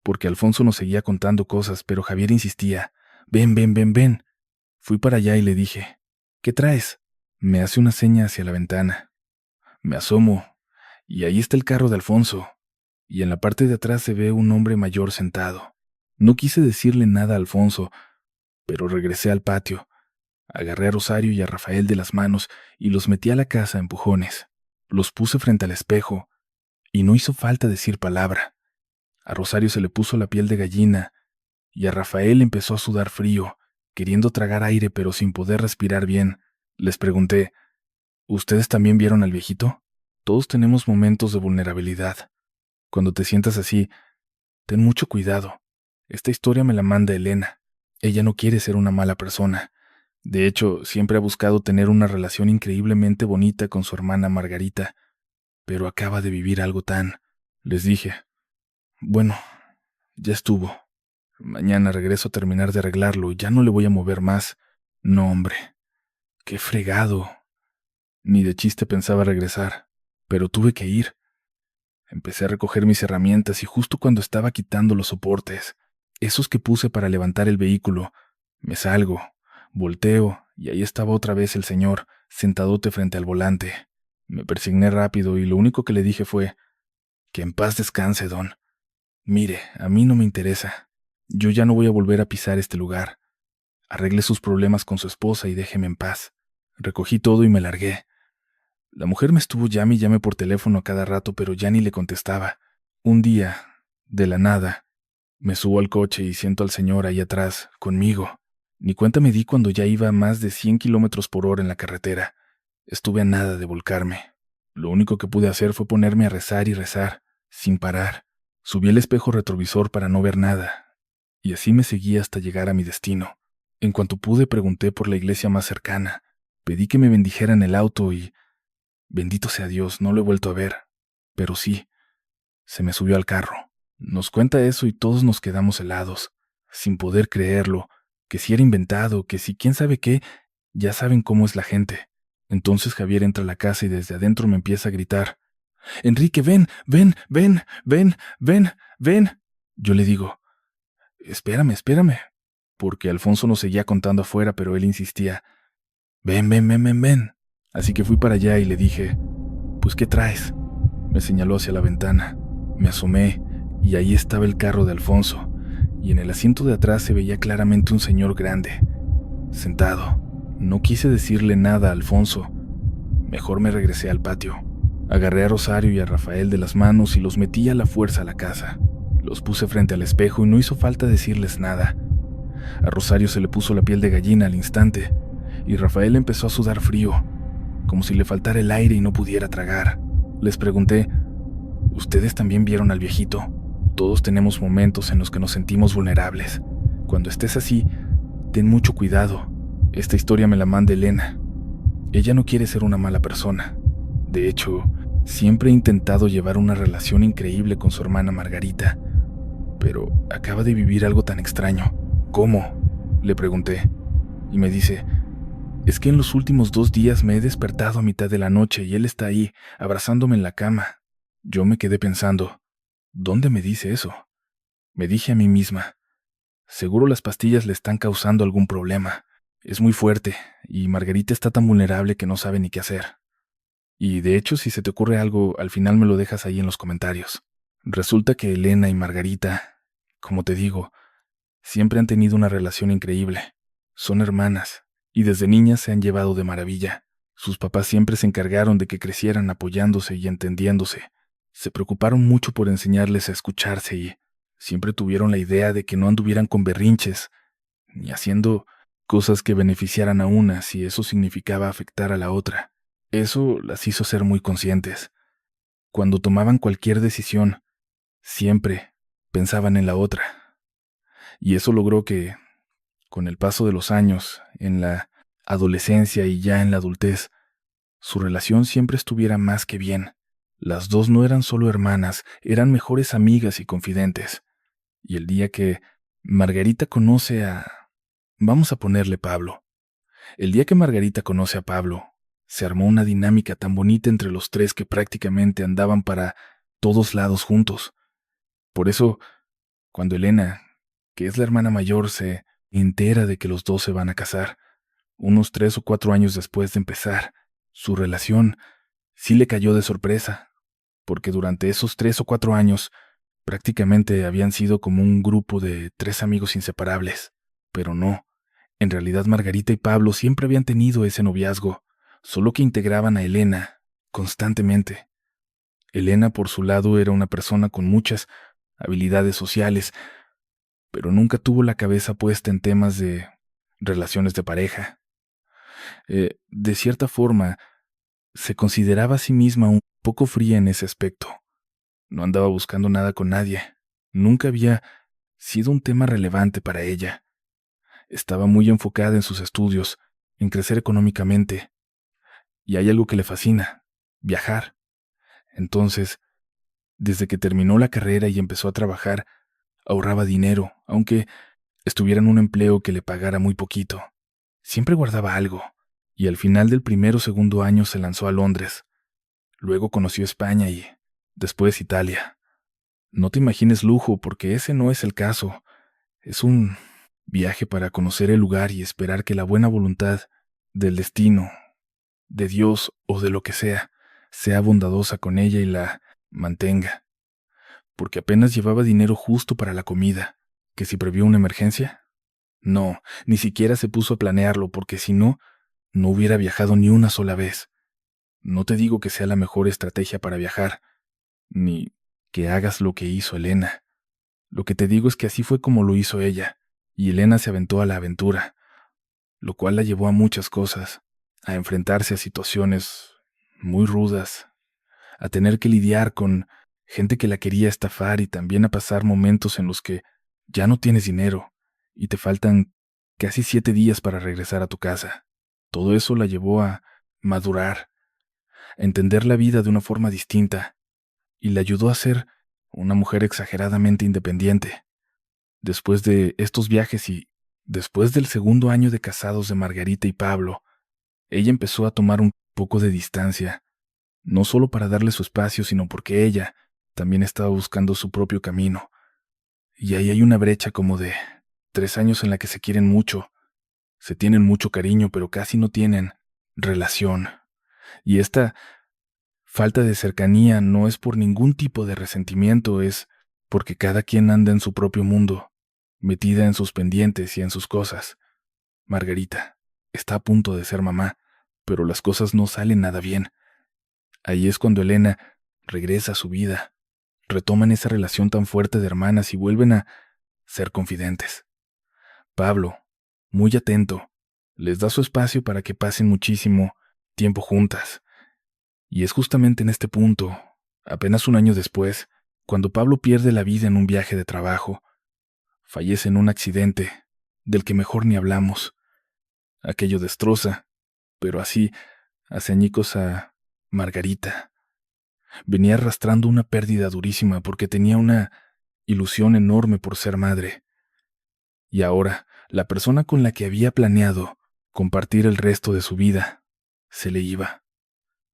Porque Alfonso nos seguía contando cosas, pero Javier insistía: «Ven, ven, ven, ven». Fui para allá y le dije: «¿Qué traes?». Me hace una seña hacia la ventana. Me asomo, y ahí está el carro de Alfonso, y en la parte de atrás se ve un hombre mayor sentado. No quise decirle nada a Alfonso, Pero regresé al patio, agarré a Rosario y a Rafael de las manos y los metí a la casa a empujones. Los puse frente al espejo y no hizo falta decir palabra. A Rosario se le puso la piel de gallina y a Rafael empezó a sudar frío, queriendo tragar aire pero sin poder respirar bien. Les pregunté, ¿ustedes también vieron al viejito? Todos tenemos momentos de vulnerabilidad. Cuando te sientas así, ten mucho cuidado. Esta historia me la manda Elena. Ella no quiere ser una mala persona. De hecho, siempre ha buscado tener una relación increíblemente bonita con su hermana Margarita, pero acaba de vivir algo tan... Les dije, bueno, ya estuvo. Mañana regreso a terminar de arreglarlo y ya no le voy a mover más. No, hombre. Qué fregado. Ni de chiste pensaba regresar, pero tuve que ir. Empecé a recoger mis herramientas y justo cuando estaba quitando los soportes, esos que puse para levantar el vehículo, me salgo, volteo y ahí estaba otra vez el señor, sentadote frente al volante. Me persigné rápido y lo único que le dije fue, que en paz descanse, don. Mire, a mí no me interesa. Yo ya no voy a volver a pisar este lugar. Arregle sus problemas con su esposa y déjeme en paz. Recogí todo y me largué. La mujer me estuvo llame y llame por teléfono a cada rato, pero ya ni le contestaba. Un día, de la nada, me subo al coche y siento al señor ahí atrás, conmigo. Ni cuenta me di cuando ya iba a más de 100 kilómetros por hora en la carretera. Estuve a nada de volcarme. Lo único que pude hacer fue ponerme a rezar y rezar, sin parar. Subí el espejo retrovisor para no ver nada, y así me seguí hasta llegar a mi destino. En cuanto pude, pregunté por la iglesia más cercana. Pedí que me bendijeran el auto y... Bendito sea Dios, no lo he vuelto a ver. Pero sí, se me subió al carro. Nos cuenta eso y todos nos quedamos helados, sin poder creerlo, que si era inventado, que si quién sabe qué, ya saben cómo es la gente. Entonces Javier entra a la casa y desde adentro me empieza a gritar, «Enrique, ven, ven, ven, ven, ven, ven». Yo le digo, espérame, porque Alfonso nos seguía contando afuera, pero él insistía, «Ven, ven, ven, ven, ven». Así que fui para allá y le dije, «Pues, ¿qué traes?». Me señaló hacia la ventana. Me asomé y ahí estaba el carro de Alfonso, y en el asiento de atrás se veía claramente un señor grande, sentado. No quise decirle nada a Alfonso. Mejor me regresé al patio. Agarré a Rosario y a Rafael de las manos y los metí a la fuerza a la casa. Los puse frente al espejo y no hizo falta decirles nada. A Rosario se le puso la piel de gallina al instante, y Rafael empezó a sudar frío, como si le faltara el aire y no pudiera tragar. Les pregunté, ¿ustedes también vieron al viejito? Todos tenemos momentos en los que nos sentimos vulnerables. Cuando estés así, ten mucho cuidado. Esta historia me la manda Elena. Ella no quiere ser una mala persona. De hecho, siempre he intentado llevar una relación increíble con su hermana Margarita, pero acaba de vivir algo tan extraño. ¿Cómo?, le pregunté, y me dice, es que en los últimos 2 días me he despertado a mitad de la noche y él está ahí, abrazándome en la cama. Yo me quedé pensando, ¿dónde me dice eso? Me dije a mí misma, seguro las pastillas le están causando algún problema. Es muy fuerte, y Margarita está tan vulnerable que no sabe ni qué hacer. Y de hecho, si se te ocurre algo, al final me lo dejas ahí en los comentarios. Resulta que Elena y Margarita, como te digo, siempre han tenido una relación increíble. Son hermanas, y desde niñas se han llevado de maravilla. Sus papás siempre se encargaron de que crecieran apoyándose y entendiéndose. Se preocuparon mucho por enseñarles a escucharse y siempre tuvieron la idea de que no anduvieran con berrinches, ni haciendo cosas que beneficiaran a una si eso significaba afectar a la otra. Eso las hizo ser muy conscientes. Cuando tomaban cualquier decisión, siempre pensaban en la otra. Y eso logró que, con el paso de los años, en la adolescencia y ya en la adultez, su relación siempre estuviera más que bien. Las dos no eran solo hermanas, eran mejores amigas y confidentes. Y el día que Margarita conoce a... Vamos a ponerle Pablo. El día que Margarita conoce a Pablo, se armó una dinámica tan bonita entre los tres que prácticamente andaban para todos lados juntos. Por eso, cuando Elena, que es la hermana mayor, se entera de que los dos se van a casar, unos 3 o 4 años después de empezar, su relación sí le cayó de sorpresa, porque durante esos 3 o 4 años prácticamente habían sido como un grupo de 3 amigos inseparables, pero no. En realidad, Margarita y Pablo siempre habían tenido ese noviazgo, solo que integraban a Elena constantemente. Elena, por su lado, era una persona con muchas habilidades sociales, pero nunca tuvo la cabeza puesta en temas de relaciones de pareja. De cierta forma, se consideraba a sí misma un poco fría en ese aspecto. No andaba buscando nada con nadie. Nunca había sido un tema relevante para ella. Estaba muy enfocada en sus estudios, en crecer económicamente. Y hay algo que le fascina: viajar. Entonces, desde que terminó la carrera y empezó a trabajar, ahorraba dinero, aunque estuviera en un empleo que le pagara muy poquito. Siempre guardaba algo, y al final del primer o segundo año se lanzó a Londres. Luego conoció España y después Italia. No te imagines lujo, porque ese no es el caso. Es un viaje para conocer el lugar y esperar que la buena voluntad del destino, de Dios o de lo que sea bondadosa con ella y la mantenga. Porque apenas llevaba dinero justo para la comida, que si previó una emergencia. No, ni siquiera se puso a planearlo, porque si no, no hubiera viajado ni una sola vez. No te digo que sea la mejor estrategia para viajar, ni que hagas lo que hizo Elena. Lo que te digo es que así fue como lo hizo ella, y Elena se aventó a la aventura, lo cual la llevó a muchas cosas, a enfrentarse a situaciones muy rudas, a tener que lidiar con gente que la quería estafar y también a pasar momentos en los que ya no tienes dinero y te faltan casi 7 días para regresar a tu casa. Todo eso la llevó a madurar, a entender la vida de una forma distinta, y le ayudó a ser una mujer exageradamente independiente. Después de estos viajes y después del segundo año de casados de Margarita y Pablo, ella empezó a tomar un poco de distancia, no solo para darle su espacio, sino porque ella también estaba buscando su propio camino. Y ahí hay una brecha como de 3 años en la que se quieren mucho, se tienen mucho cariño, pero casi no tienen relación. Y esta falta de cercanía no es por ningún tipo de resentimiento, es porque cada quien anda en su propio mundo, metida en sus pendientes y en sus cosas. Margarita está a punto de ser mamá, pero las cosas no salen nada bien. Ahí es cuando Elena regresa a su vida, retoman esa relación tan fuerte de hermanas y vuelven a ser confidentes. Pablo, muy atento, les da su espacio para que pasen muchísimo tiempo juntas. Y es justamente en este punto, apenas un año después, cuando Pablo pierde la vida en un viaje de trabajo. Fallece en un accidente, del que mejor ni hablamos. Aquello destroza, pero así, hace añicos a Margarita. Venía arrastrando una pérdida durísima porque tenía una ilusión enorme por ser madre. Y ahora, la persona con la que había planeado compartir el resto de su vida se le iba.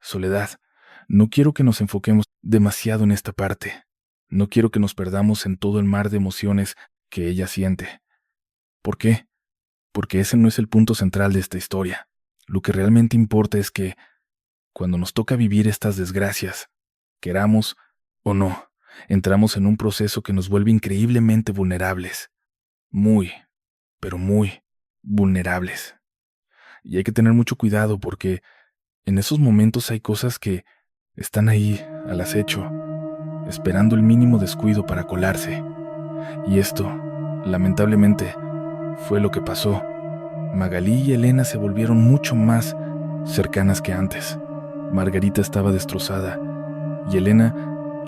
Soledad, no quiero que nos enfoquemos demasiado en esta parte. No quiero que nos perdamos en todo el mar de emociones que ella siente. ¿Por qué? Porque ese no es el punto central de esta historia. Lo que realmente importa es que, cuando nos toca vivir estas desgracias, queramos o no, entramos en un proceso que nos vuelve increíblemente vulnerables. Muy, pero muy vulnerables. Y hay que tener mucho cuidado porque en esos momentos hay cosas que están ahí al acecho, esperando el mínimo descuido para colarse. Y esto, lamentablemente, fue lo que pasó. Magalí y Elena se volvieron mucho más cercanas que antes. Margarita estaba destrozada y Elena,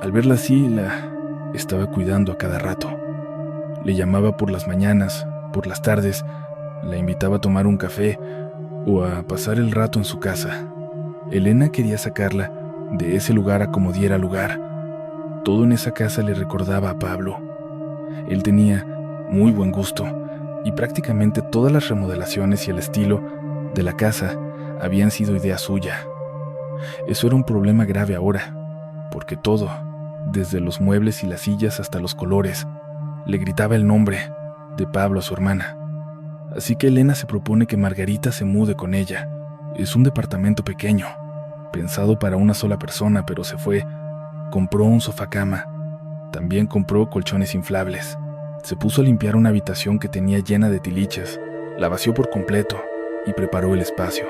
al verla así, la estaba cuidando a cada rato. Le llamaba por las mañanas, por las tardes, la invitaba a tomar un café o a pasar el rato en su casa. Elena quería sacarla de ese lugar a como diera lugar. Todo en esa casa le recordaba a Pablo. Él tenía muy buen gusto y prácticamente todas las remodelaciones y el estilo de la casa habían sido idea suya. Eso era un problema grave ahora, porque todo, desde los muebles y las sillas hasta los colores, le gritaba el nombre de Pablo a su hermana. Así que Elena se propone que Margarita se mude con ella. Es un departamento pequeño, pensado para una sola persona, pero se fue. Compró un sofá-cama. También compró colchones inflables. Se puso a limpiar una habitación que tenía llena de tiliches. La vació por completo y preparó el espacio.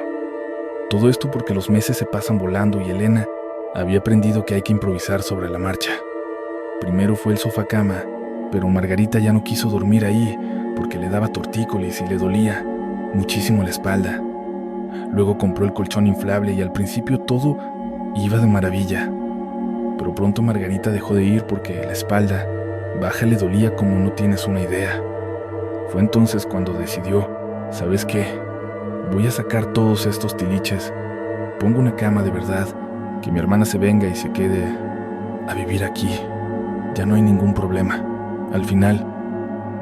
Todo esto porque los meses se pasan volando y Elena había aprendido que hay que improvisar sobre la marcha. Primero fue el sofá-cama, pero Margarita ya no quiso dormir ahí porque le daba tortícolis y le dolía muchísimo la espalda. Luego compró el colchón inflable y al principio todo iba de maravilla. Pero pronto Margarita dejó de ir porque la espalda baja le dolía como no tienes una idea. Fue entonces cuando decidió, ¿sabes qué? Voy a sacar todos estos tiliches. Pongo una cama de verdad, que mi hermana se venga y se quede a vivir aquí. Ya no hay ningún problema. Al final,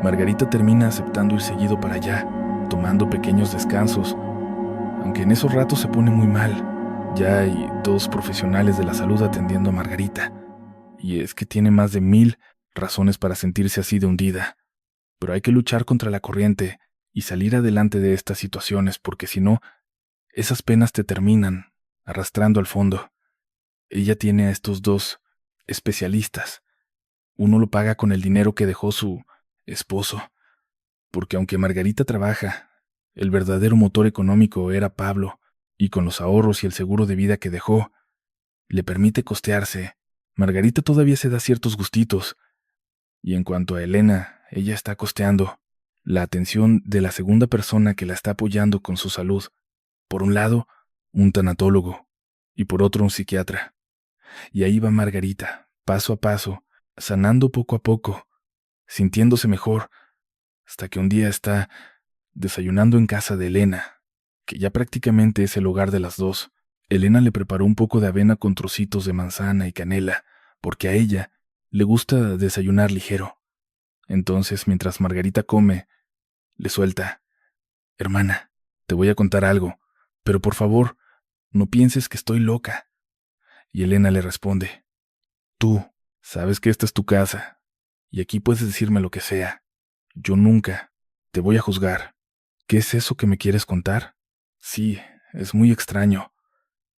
Margarita termina aceptando ir seguido para allá, tomando pequeños descansos, aunque en esos ratos se pone muy mal. Ya hay 2 profesionales de la salud atendiendo a Margarita, y es que tiene más de 1000 razones para sentirse así de hundida. Pero hay que luchar contra la corriente y salir adelante de estas situaciones, porque si no, esas penas te terminan arrastrando al fondo. Ella tiene a estos 2 especialistas. Uno lo paga con el dinero que dejó su esposo, porque aunque Margarita trabaja, el verdadero motor económico era Pablo, y con los ahorros y el seguro de vida que dejó, le permite costearse. Margarita todavía se da ciertos gustitos, y en cuanto a Elena, ella está costeando la atención de la segunda persona que la está apoyando con su salud. Por un lado, un tanatólogo, y por otro un psiquiatra. Y ahí va Margarita, paso a paso, sanando poco a poco, sintiéndose mejor, hasta que un día está desayunando en casa de Elena, que ya prácticamente es el hogar de las 2. Elena le preparó un poco de avena con trocitos de manzana y canela, porque a ella le gusta desayunar ligero. Entonces, mientras Margarita come, le suelta: «Hermana, te voy a contar algo, pero por favor, no pienses que estoy loca». Y Elena le responde: «Tú sabes que esta es tu casa, y aquí puedes decirme lo que sea. Yo nunca te voy a juzgar. ¿Qué es eso que me quieres contar? Sí, es muy extraño.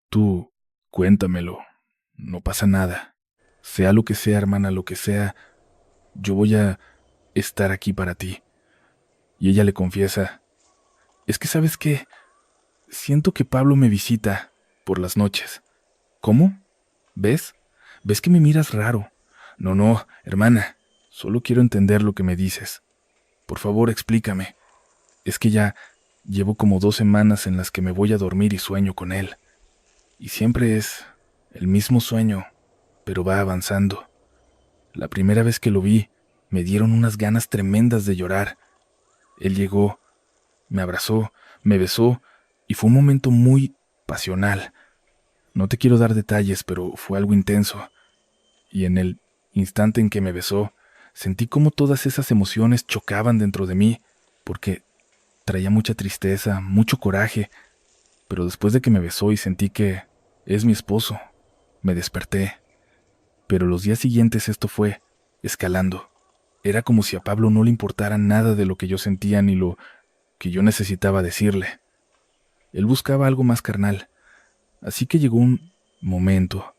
Tú, cuéntamelo. No pasa nada. Sea lo que sea, hermana, lo que sea, yo voy a estar aquí para ti». Y ella le confiesa: «Es que, ¿sabes qué? Siento que Pablo me visita por las noches». «¿Cómo? ¿Ves? ¿Ves que me miras raro?» «No, no, hermana, solo quiero entender lo que me dices. Por favor, explícame. Es que ya llevo como 2 semanas en las que me voy a dormir y sueño con él. Y siempre es el mismo sueño, pero va avanzando. La primera vez que lo vi, me dieron unas ganas tremendas de llorar. Él llegó, me abrazó, me besó, y fue un momento muy pasional. No te quiero dar detalles, pero fue algo intenso. Y en el instante en que me besó, sentí como todas esas emociones chocaban dentro de mí, porque traía mucha tristeza, mucho coraje. Pero después de que me besó y sentí que es mi esposo, me desperté. Pero los días siguientes esto fue escalando. Era como si a Pablo no le importara nada de lo que yo sentía ni lo que yo necesitaba decirle. Él buscaba algo más carnal. Así que llegó un momento,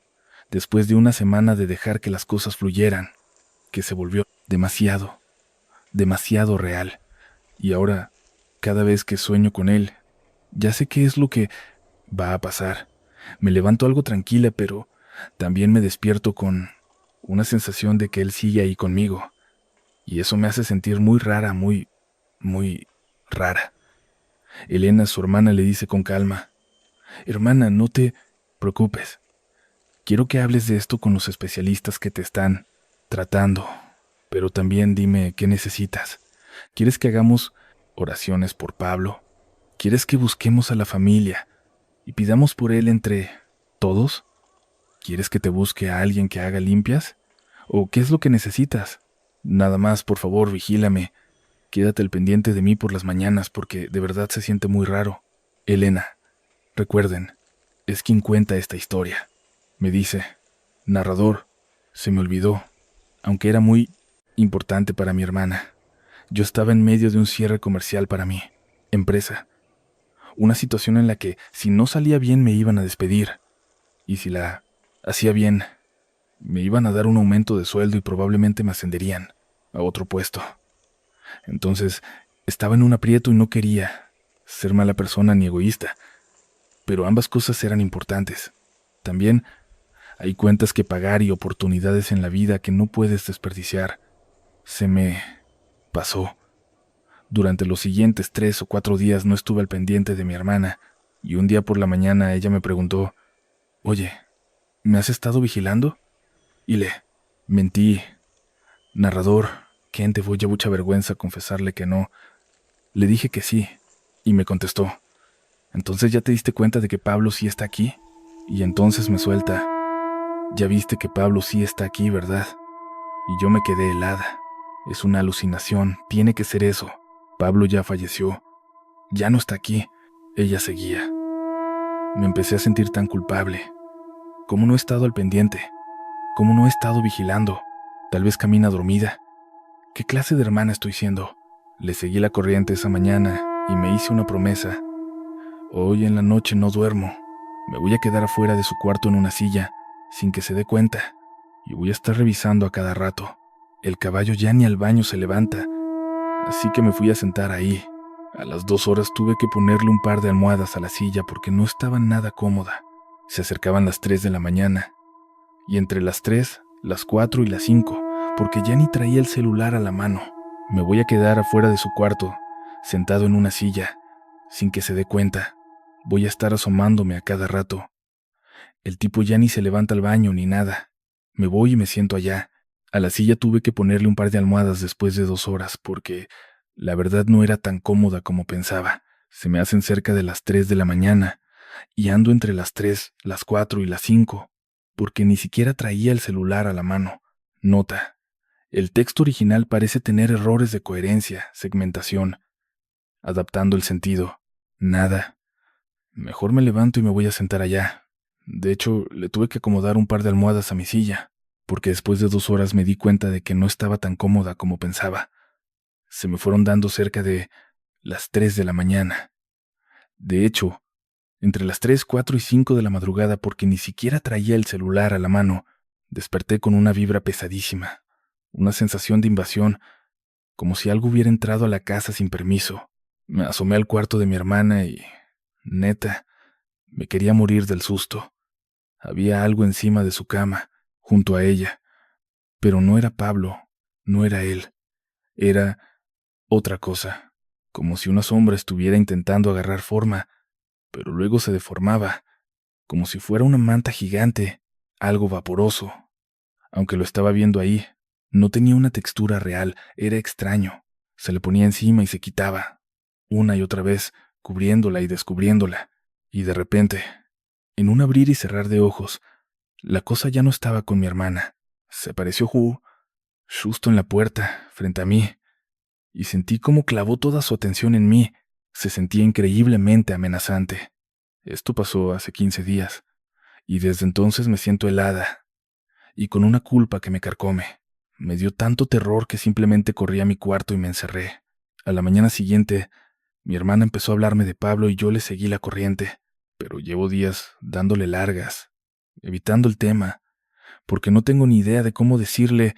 después de una semana de dejar que las cosas fluyeran, que se volvió demasiado, demasiado real. Y ahora, cada vez que sueño con él, ya sé qué es lo que va a pasar. Me levanto algo tranquila, pero también me despierto con una sensación de que él sigue ahí conmigo. Y eso me hace sentir muy rara, muy rara. Elena, su hermana, le dice con calma: «Hermana, no te preocupes. Quiero que hables de esto con los especialistas que te están tratando, pero también dime qué necesitas. ¿Quieres que hagamos oraciones por Pablo? ¿Quieres que busquemos a la familia y pidamos por él entre todos? ¿Quieres que te busque a alguien que haga limpias? ¿O qué es lo que necesitas? Nada más, por favor, vigílame. Quédate al pendiente de mí por las mañanas porque de verdad se siente muy raro». Elena, recuerden, es quien cuenta esta historia. Me dice: «Narrador, se me olvidó, aunque era muy importante para mi hermana. Yo estaba en medio de un cierre comercial para mi empresa. Una situación en la que si no salía bien me iban a despedir. Y si la hacía bien, me iban a dar un aumento de sueldo y probablemente me ascenderían a otro puesto. Entonces, Estaba en un aprieto y no quería ser mala persona ni egoísta, pero ambas cosas eran importantes. También hay cuentas que pagar y oportunidades en la vida que no puedes desperdiciar. Se me pasó. Durante los siguientes 3 o 4 días no estuve al pendiente de mi hermana, y un día por la mañana ella me preguntó: «Oye, ¿me has estado vigilando?». Y le mentí. Narrador, que te voy a mucha vergüenza confesarle que no. Le dije que sí, y me contestó: «¿Entonces ya te diste cuenta de que Pablo sí está aquí?». Y entonces me suelta: «Ya viste que Pablo sí está aquí, ¿verdad?». Y yo me quedé helada. Es una alucinación, tiene que ser eso. Pablo ya falleció, ya no está aquí. Ella seguía. Me empecé a sentir tan culpable. ¿Cómo no he estado al pendiente? ¿Cómo no he estado vigilando? Tal vez camina dormida. ¿Qué clase de hermana estoy siendo? Le seguí la corriente esa mañana y me hice una promesa. Hoy en la noche no duermo. Me voy a quedar afuera de su cuarto en una silla, sin que se dé cuenta, y voy a estar revisando a cada rato. El caballo ya ni al baño se levanta, así que me fui a sentar ahí. A las 2 horas tuve que ponerle un par de almohadas a la silla porque no estaba nada cómoda. Se acercaban las 3 de la mañana, y entre las 3, las 4 y las 5, porque ya ni traía el celular a la mano. Me voy a quedar afuera de su cuarto, sentado en una silla, sin que se dé cuenta. Voy a estar asomándome a cada rato. El tipo ya ni se levanta al baño ni nada. Me voy y me siento allá. A la silla tuve que ponerle un par de almohadas después de 2 horas porque la verdad no era tan cómoda como pensaba. Se me hacen cerca de las 3 de la mañana y ando entre las 3, las 4 y las 5 porque ni siquiera traía el celular a la mano. Nota: el texto original parece tener errores de coherencia, segmentación. Adaptando el sentido. Nada. Mejor me levanto y me voy a sentar allá. De hecho, le tuve que acomodar un par de almohadas a mi silla, porque después de 2 horas me di cuenta de que no estaba tan cómoda como pensaba. Se me fueron dando cerca de las 3 de la mañana. De hecho, entre las 3, 4 y 5 de la madrugada, porque ni siquiera traía el celular a la mano, desperté con una vibra pesadísima, una sensación de invasión, como si algo hubiera entrado a la casa sin permiso. Me asomé al cuarto de mi hermana y, neta, me quería morir del susto. Había algo encima de su cama, junto a ella, pero no era Pablo, no era él, era otra cosa, como si una sombra estuviera intentando agarrar forma, pero luego se deformaba, como si fuera una manta gigante, algo vaporoso. Aunque lo estaba viendo ahí, no tenía una textura real, era extraño. Se le ponía encima y se quitaba, una y otra vez, cubriéndola y descubriéndola, y de repente, en un abrir y cerrar de ojos, la cosa ya no estaba con mi hermana. Se apareció justo en la puerta, frente a mí, y sentí cómo clavó toda su atención en mí. Se sentía increíblemente amenazante. Esto pasó hace 15 días, y desde entonces me siento helada, y con una culpa que me carcome. Me dio tanto terror que simplemente corrí a mi cuarto y me encerré. A la mañana siguiente, mi hermana empezó a hablarme de Pablo y yo le seguí la corriente, pero llevo días dándole largas, evitando el tema, porque no tengo ni idea de cómo decirle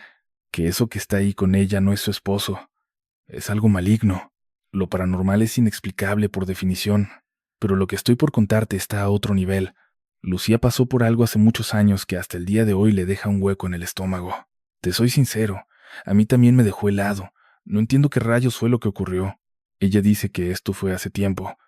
que eso que está ahí con ella no es su esposo. Es algo maligno. Lo paranormal es inexplicable por definición, pero lo que estoy por contarte está a otro nivel. Lucía pasó por algo hace muchos años que hasta el día de hoy le deja un hueco en el estómago. Te soy sincero, a mí también me dejó helado. No entiendo qué rayos fue lo que ocurrió. Ella dice que esto fue hace tiempo,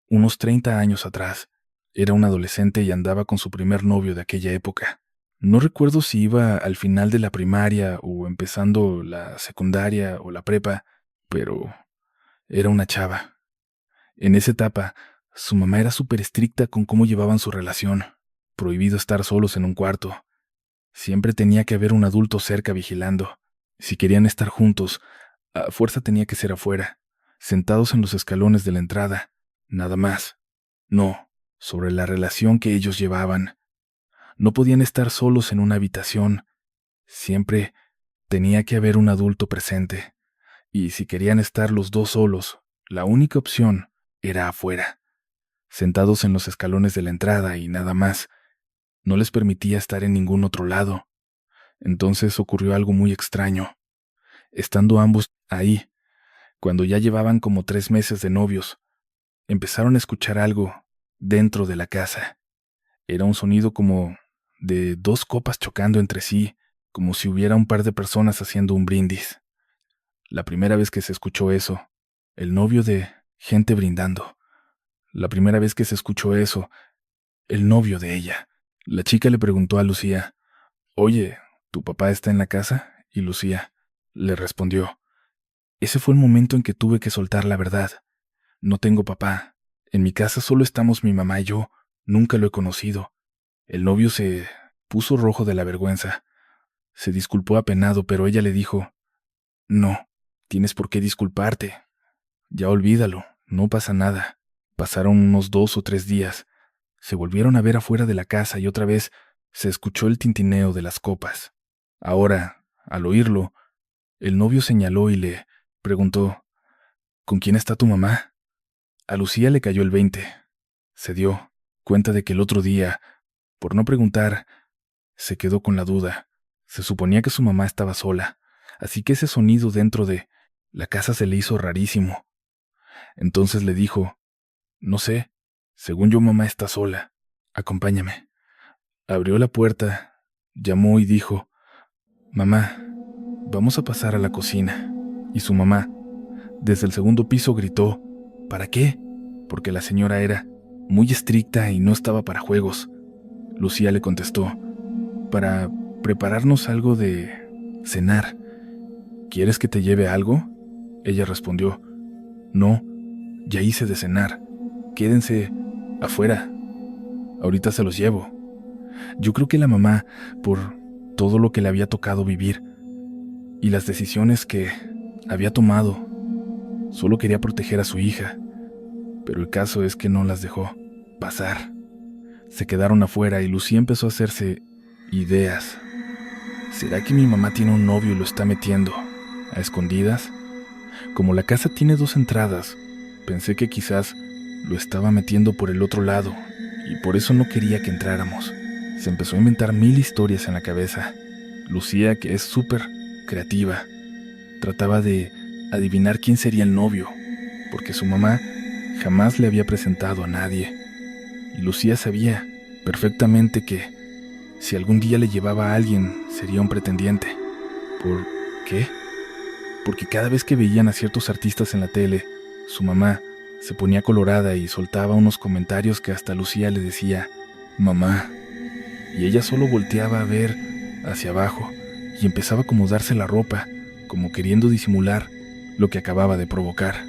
unos 30 años atrás. Era una adolescente y andaba con su primer novio de aquella época. No recuerdo si iba al final de la primaria o empezando la secundaria o la prepa, pero era una chava. En esa etapa, su mamá era súper estricta con cómo llevaban su relación. Prohibido estar solos en un cuarto. Siempre tenía que haber un adulto cerca vigilando. Si querían estar juntos, a fuerza tenía que ser afuera, sentados en los escalones de la entrada. Nada más. No, sobre la relación que ellos llevaban. No podían estar solos en una habitación. Siempre tenía que haber un adulto presente. Y si querían estar los dos solos, la única opción era afuera, sentados en los escalones de la entrada y nada más. No les permitía estar en ningún otro lado. Entonces ocurrió algo muy extraño. Estando ambos ahí, Cuando ya llevaban como 3 meses de novios, empezaron a escuchar algo dentro de la casa. Era un sonido como de 2 copas chocando entre sí, como si hubiera un par de personas haciendo un brindis. La primera vez que se escuchó eso, el novio de gente brindando. La primera vez que se escuchó eso, el novio de ella. La chica le preguntó a Lucía, «Oye, ¿tu papá está en la casa?» Y Lucía le respondió, «Ese fue el momento en que tuve que soltar la verdad. No tengo papá. En mi casa solo estamos mi mamá y yo. Nunca lo he conocido». El novio se puso rojo de la vergüenza. Se disculpó apenado, pero ella le dijo, «No, tienes por qué disculparte. Ya olvídalo, no pasa nada». Pasaron unos 2 o 3 días. Se volvieron a ver afuera de la casa y otra vez se escuchó el tintineo de las copas. Ahora, al oírlo, el novio señaló y le preguntó, «¿Con quién está tu mamá?» A Lucía le cayó el 20. Se dio cuenta de que el otro día, por no preguntar, se quedó con la duda. Se suponía que su mamá estaba sola, así que ese sonido dentro de la casa se le hizo rarísimo. Entonces le dijo, «No sé, según yo mamá está sola. Acompáñame». Abrió la puerta, llamó y dijo, «Mamá, vamos a pasar a la cocina». Y su mamá, desde el segundo piso, gritó, «¿Para qué?», porque la señora era muy estricta y no estaba para juegos. Lucía le contestó, «Para prepararnos algo de cenar. ¿Quieres que te lleve algo?». Ella respondió, «No, ya hice de cenar. Quédense afuera. Ahorita se los llevo». Yo creo que la mamá, por todo lo que le había tocado vivir y las decisiones que había tomado, solo quería proteger a su hija, pero el caso es que no las dejó pasar. Se quedaron afuera y Lucía empezó a hacerse ideas. ¿Será que mi mamá tiene un novio y lo está metiendo a escondidas? Como la casa tiene 2 entradas, pensé que quizás lo estaba metiendo por el otro lado y por eso no quería que entráramos. Se empezó a inventar 1000 historias en la cabeza. Lucía, que es súper creativa, trataba de adivinar quién sería el novio, porque su mamá jamás le había presentado a nadie. Y Lucía sabía perfectamente que si algún día le llevaba a alguien, sería un pretendiente. ¿Por qué? Porque cada vez que veían a ciertos artistas en la tele, su mamá se ponía colorada y soltaba unos comentarios que hasta Lucía le decía, «Mamá», y ella solo volteaba a ver hacia abajo y empezaba a acomodarse la ropa, como queriendo disimular lo que acababa de provocar.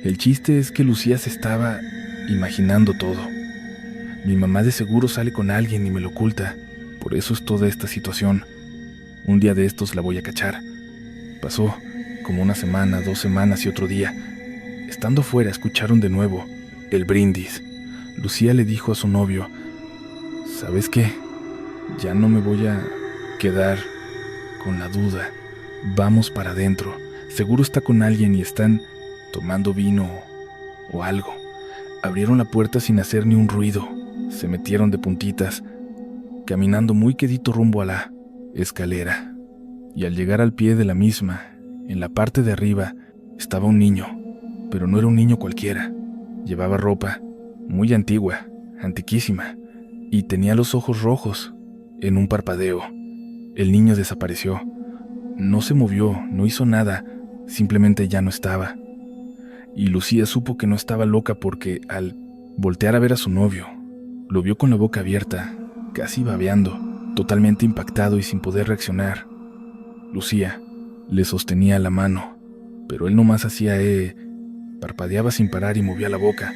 El chiste es que Lucía se estaba imaginando todo. Mi mamá de seguro sale con alguien y me lo oculta, por eso es toda esta situación. Un día de estos la voy a cachar. Pasó como 1 semana, 2 semanas y otro día. Estando fuera escucharon de nuevo el brindis. Lucía le dijo a su novio, «¿Sabes qué? Ya no me voy a quedar con la duda. Vamos para adentro. Seguro está con alguien y están tomando vino o algo». Abrieron la puerta sin hacer ni un ruido. Se metieron de puntitas, caminando muy quedito rumbo a la escalera. Y al llegar al pie de la misma, en la parte de arriba, estaba un niño, pero no era un niño cualquiera. Llevaba ropa muy antigua, antiquísima, y tenía los ojos rojos en un parpadeo. El niño desapareció. No se movió, no hizo nada, simplemente ya no estaba. Y Lucía supo que no estaba loca porque al voltear a ver a su novio, lo vio con la boca abierta, casi babeando, totalmente impactado y sin poder reaccionar. Lucía le sostenía la mano, pero él nomás hacía parpadeaba sin parar y movía la boca,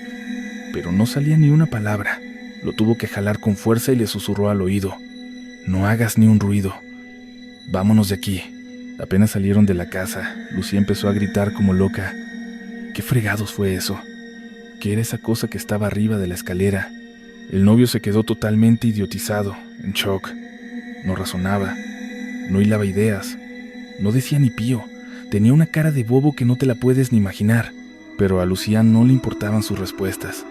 pero no salía ni una palabra. Lo tuvo que jalar con fuerza y le susurró al oído, «No hagas ni un ruido. Vámonos de aquí». Apenas salieron de la casa, Lucía empezó a gritar como loca. ¿Qué fregados fue eso? ¿Qué era esa cosa que estaba arriba de la escalera? El novio se quedó totalmente idiotizado, en shock. No razonaba, no hilaba ideas, no decía ni pío. Tenía una cara de bobo que no te la puedes ni imaginar, pero a Lucía no le importaban sus respuestas.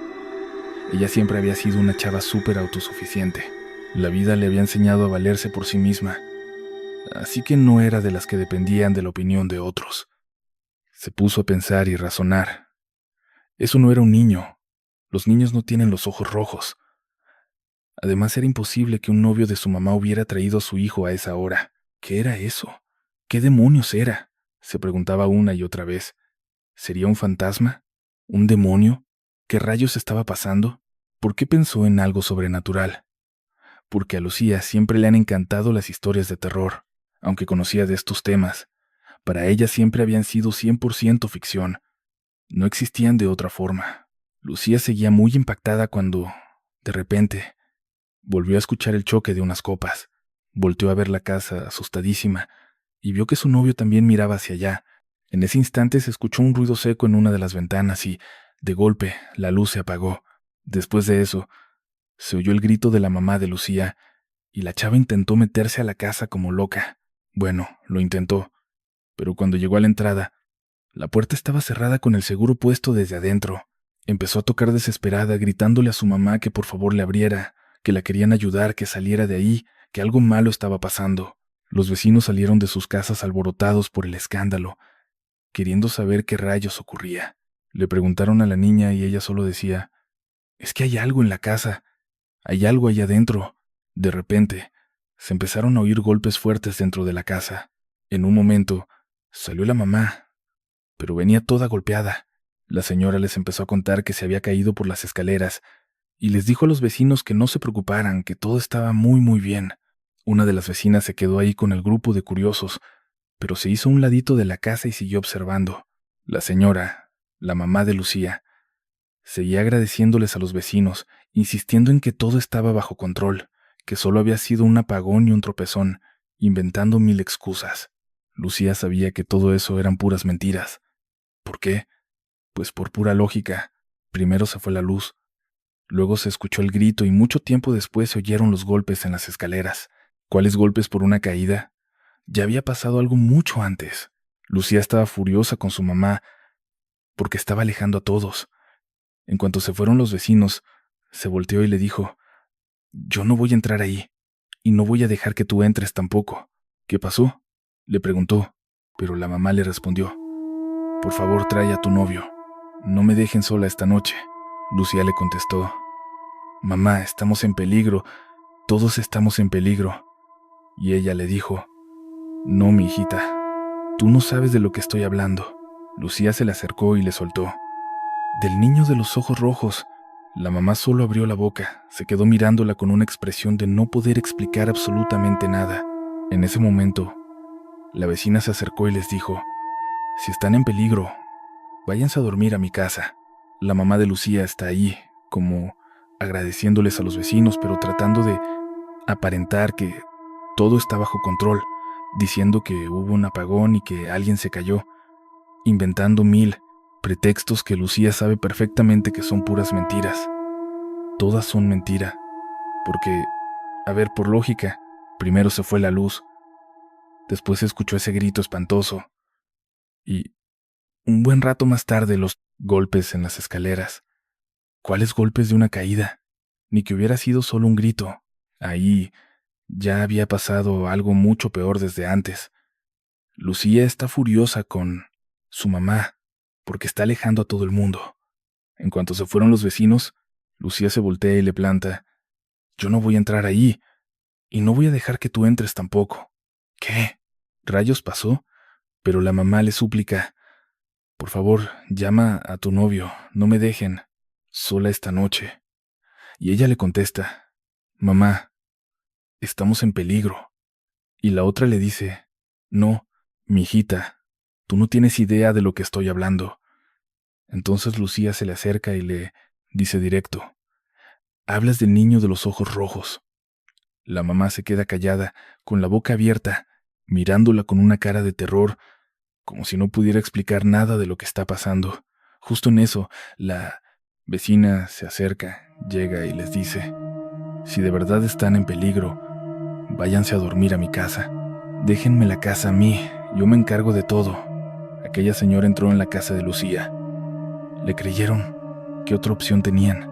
Ella siempre había sido una chava súper autosuficiente. La vida le había enseñado a valerse por sí misma, así que no era de las que dependían de la opinión de otros. Se puso a pensar y razonar. Eso no era un niño. Los niños no tienen los ojos rojos. Además, era imposible que un novio de su mamá hubiera traído a su hijo a esa hora. ¿Qué era eso? ¿Qué demonios era? Se preguntaba una y otra vez. ¿Sería un fantasma? ¿Un demonio? ¿Qué rayos estaba pasando? ¿Por qué pensó en algo sobrenatural? Porque a Lucía siempre le han encantado las historias de terror, aunque conocía de estos temas. Para ella siempre habían sido 100% ficción. No existían de otra forma. Lucía seguía muy impactada cuando, de repente, volvió a escuchar el choque de unas copas. Volteó a ver la casa, asustadísima, y vio que su novio también miraba hacia allá. En ese instante se escuchó un ruido seco en una de las ventanas y, de golpe, la luz se apagó. Después de eso, se oyó el grito de la mamá de Lucía, y la chava intentó meterse a la casa como loca. Bueno, lo intentó, pero cuando llegó a la entrada, la puerta estaba cerrada con el seguro puesto desde adentro. Empezó a tocar desesperada, gritándole a su mamá que por favor le abriera, que la querían ayudar, que saliera de ahí, que algo malo estaba pasando. Los vecinos salieron de sus casas alborotados por el escándalo, queriendo saber qué rayos ocurría. Le preguntaron a la niña y ella solo decía, «Es que hay algo en la casa, hay algo allá adentro». De repente, se empezaron a oír golpes fuertes dentro de la casa. En un momento, salió la mamá, pero venía toda golpeada. La señora les empezó a contar que se había caído por las escaleras y les dijo a los vecinos que no se preocuparan, que todo estaba muy bien. Una de las vecinas se quedó ahí con el grupo de curiosos, pero se hizo a un ladito de la casa y siguió observando. La señora, la mamá de Lucía, seguía agradeciéndoles a los vecinos, insistiendo en que todo estaba bajo control, que solo había sido un apagón y un tropezón, inventando 1000 excusas. Lucía sabía que todo eso eran puras mentiras. ¿Por qué? Pues por pura lógica. Primero se fue la luz, luego se escuchó el grito y mucho tiempo después se oyeron los golpes en las escaleras. ¿Cuáles golpes por una caída? Ya había pasado algo mucho antes. Lucía estaba furiosa con su mamá porque estaba alejando a todos. En cuanto se fueron los vecinos, se volteó y le dijo, «Yo no voy a entrar ahí, y no voy a dejar que tú entres tampoco». «¿Qué pasó?», le preguntó, pero la mamá le respondió, «Por favor, trae a tu novio. No me dejen sola esta noche». Lucía le contestó, «Mamá, estamos en peligro, todos estamos en peligro». Y ella le dijo, «No, mi hijita, tú no sabes de lo que estoy hablando». Lucía se le acercó y le soltó, «Del niño de los ojos rojos». La mamá solo abrió la boca, se quedó mirándola con una expresión de no poder explicar absolutamente nada. En ese momento, la vecina se acercó y les dijo, «Si están en peligro, váyanse a dormir a mi casa». La mamá de Lucía está ahí, como agradeciéndoles a los vecinos, pero tratando de aparentar que todo está bajo control, diciendo que hubo un apagón y que alguien se cayó, inventando 1000 pretextos que Lucía sabe perfectamente que son puras mentiras. Todas son mentira, porque, a ver, por lógica, primero se fue la luz, después se escuchó ese grito espantoso, y un buen rato más tarde los golpes en las escaleras. ¿Cuáles golpes de una caída? Ni que hubiera sido solo un grito. Ahí ya había pasado algo mucho peor desde antes. Lucía está furiosa con su mamá, porque está alejando a todo el mundo. En cuanto se fueron los vecinos, Lucía se voltea y le planta, «Yo no voy a entrar ahí, y no voy a dejar que tú entres tampoco». ¿Qué rayos pasó? Pero la mamá le suplica, «Por favor, llama a tu novio, no me dejen sola esta noche». Y ella le contesta, «Mamá, estamos en peligro». Y la otra le dice, «No, mi hijita, tú no tienes idea de lo que estoy hablando». Entonces Lucía se le acerca y le dice directo, «Hablas del niño de los ojos rojos». La mamá se queda callada, con la boca abierta, mirándola con una cara de terror, como si no pudiera explicar nada de lo que está pasando. Justo en eso, la vecina se acerca, llega y les dice, «Si de verdad están en peligro, váyanse a dormir a mi casa. Déjenme la casa a mí, yo me encargo de todo». Aquella señora entró en la casa de Lucía. Le creyeron. ¿Qué otra opción tenían?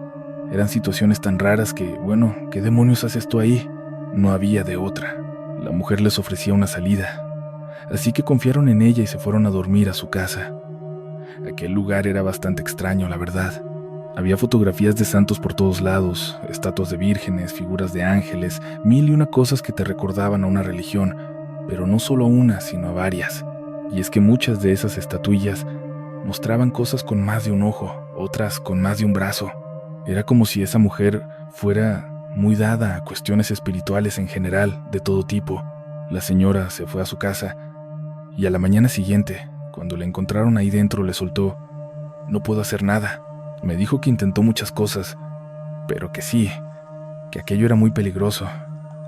Eran situaciones tan raras que, bueno, ¿qué demonios haces tú ahí? No había de otra. La mujer les ofrecía una salida, así que confiaron en ella y se fueron a dormir a su casa. Aquel lugar era bastante extraño, la verdad. Había fotografías de santos por todos lados, estatuas de vírgenes, figuras de ángeles, mil y una cosas que te recordaban a una religión, pero no solo a una, sino a varias. Y es que muchas de esas estatuillas mostraban cosas con más de un ojo, otras con más de un brazo. Era como si esa mujer fuera muy dada a cuestiones espirituales en general, de todo tipo. La señora se fue a su casa y a la mañana siguiente, cuando la encontraron ahí dentro, le soltó: "No puedo hacer nada". Me dijo que intentó muchas cosas, pero que sí, que aquello era muy peligroso.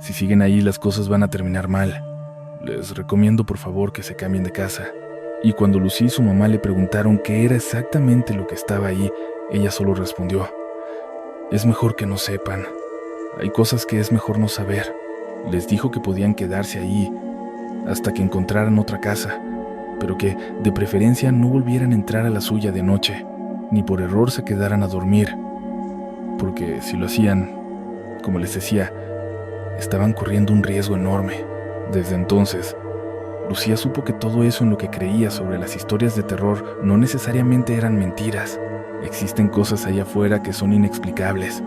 Si siguen ahí, las cosas van a terminar mal. Les recomiendo por favor que se cambien de casa. Y cuando Lucy y su mamá le preguntaron qué era exactamente lo que estaba ahí, ella solo respondió: "Es mejor que no sepan. Hay cosas que es mejor no saber". Les dijo que podían quedarse ahí hasta que encontraran otra casa, pero que de preferencia no volvieran a entrar a la suya de noche, ni por error se quedaran a dormir, porque si lo hacían, como les decía, estaban corriendo un riesgo enorme. Desde entonces, Lucía supo que todo eso en lo que creía sobre las historias de terror no necesariamente eran mentiras. Existen cosas allá afuera que son inexplicables,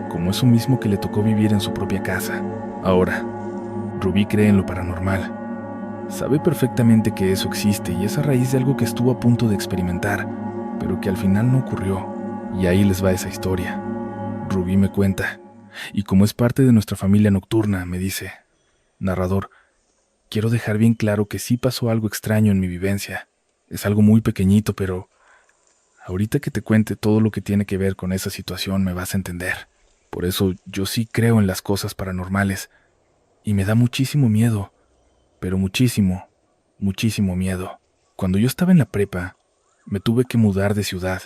como eso mismo que le tocó vivir en su propia casa. Ahora, Rubí cree en lo paranormal. Sabe perfectamente que eso existe y es a raíz de algo que estuvo a punto de experimentar, pero que al final no ocurrió. Y ahí les va esa historia. Rubí me cuenta, y como es parte de nuestra familia nocturna, me dice: "Narrador, quiero dejar bien claro que sí pasó algo extraño en mi vivencia. Es algo muy pequeñito, pero ahorita que te cuente todo lo que tiene que ver con esa situación me vas a entender. Por eso yo sí creo en las cosas paranormales, y me da muchísimo miedo, pero muchísimo, muchísimo miedo. Cuando yo estaba en la prepa, me tuve que mudar de ciudad.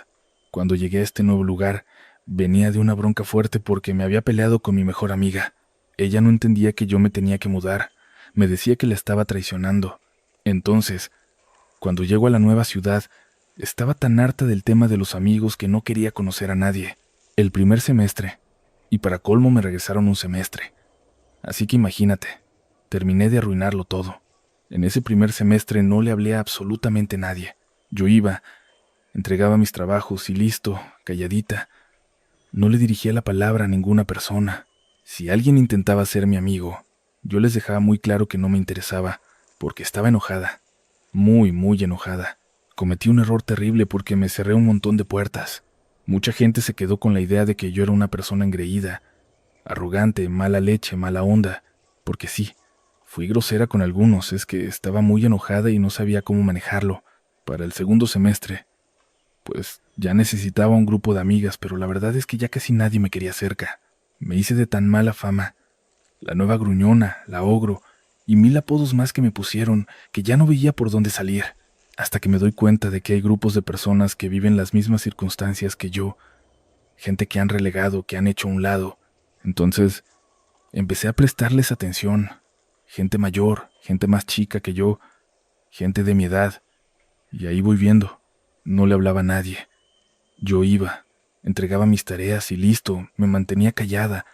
Cuando llegué a este nuevo lugar, venía de una bronca fuerte porque me había peleado con mi mejor amiga. Ella no entendía que yo me tenía que mudar. Me decía que la estaba traicionando. Entonces, cuando llego a la nueva ciudad, estaba tan harta del tema de los amigos que no quería conocer a nadie. El primer semestre, y para colmo me regresaron un semestre. Así que imagínate, terminé de arruinarlo todo. En ese primer semestre no le hablé a absolutamente nadie. Yo iba, entregaba mis trabajos y listo, calladita. No le dirigía la palabra a ninguna persona. Si alguien intentaba ser mi amigo, yo les dejaba muy claro que no me interesaba, porque estaba enojada, muy, muy enojada. Cometí un error terrible porque me cerré un montón de puertas. Mucha gente se quedó con la idea de que yo era una persona engreída, arrogante, mala leche, mala onda, porque sí, fui grosera con algunos, es que estaba muy enojada y no sabía cómo manejarlo. Para el segundo semestre, pues ya necesitaba un grupo de amigas, pero la verdad es que ya casi nadie me quería cerca. Me hice de tan mala fama, la nueva gruñona, la ogro, y mil apodos más que me pusieron, que ya no veía por dónde salir, hasta que me doy cuenta de que hay grupos de personas que viven las mismas circunstancias que yo, gente que han relegado, que han hecho a un lado. Entonces, empecé a prestarles atención, gente mayor, gente más chica que yo, gente de mi edad, y ahí voy viendo, no le hablaba a nadie. Yo iba, entregaba mis tareas y listo, me mantenía callada,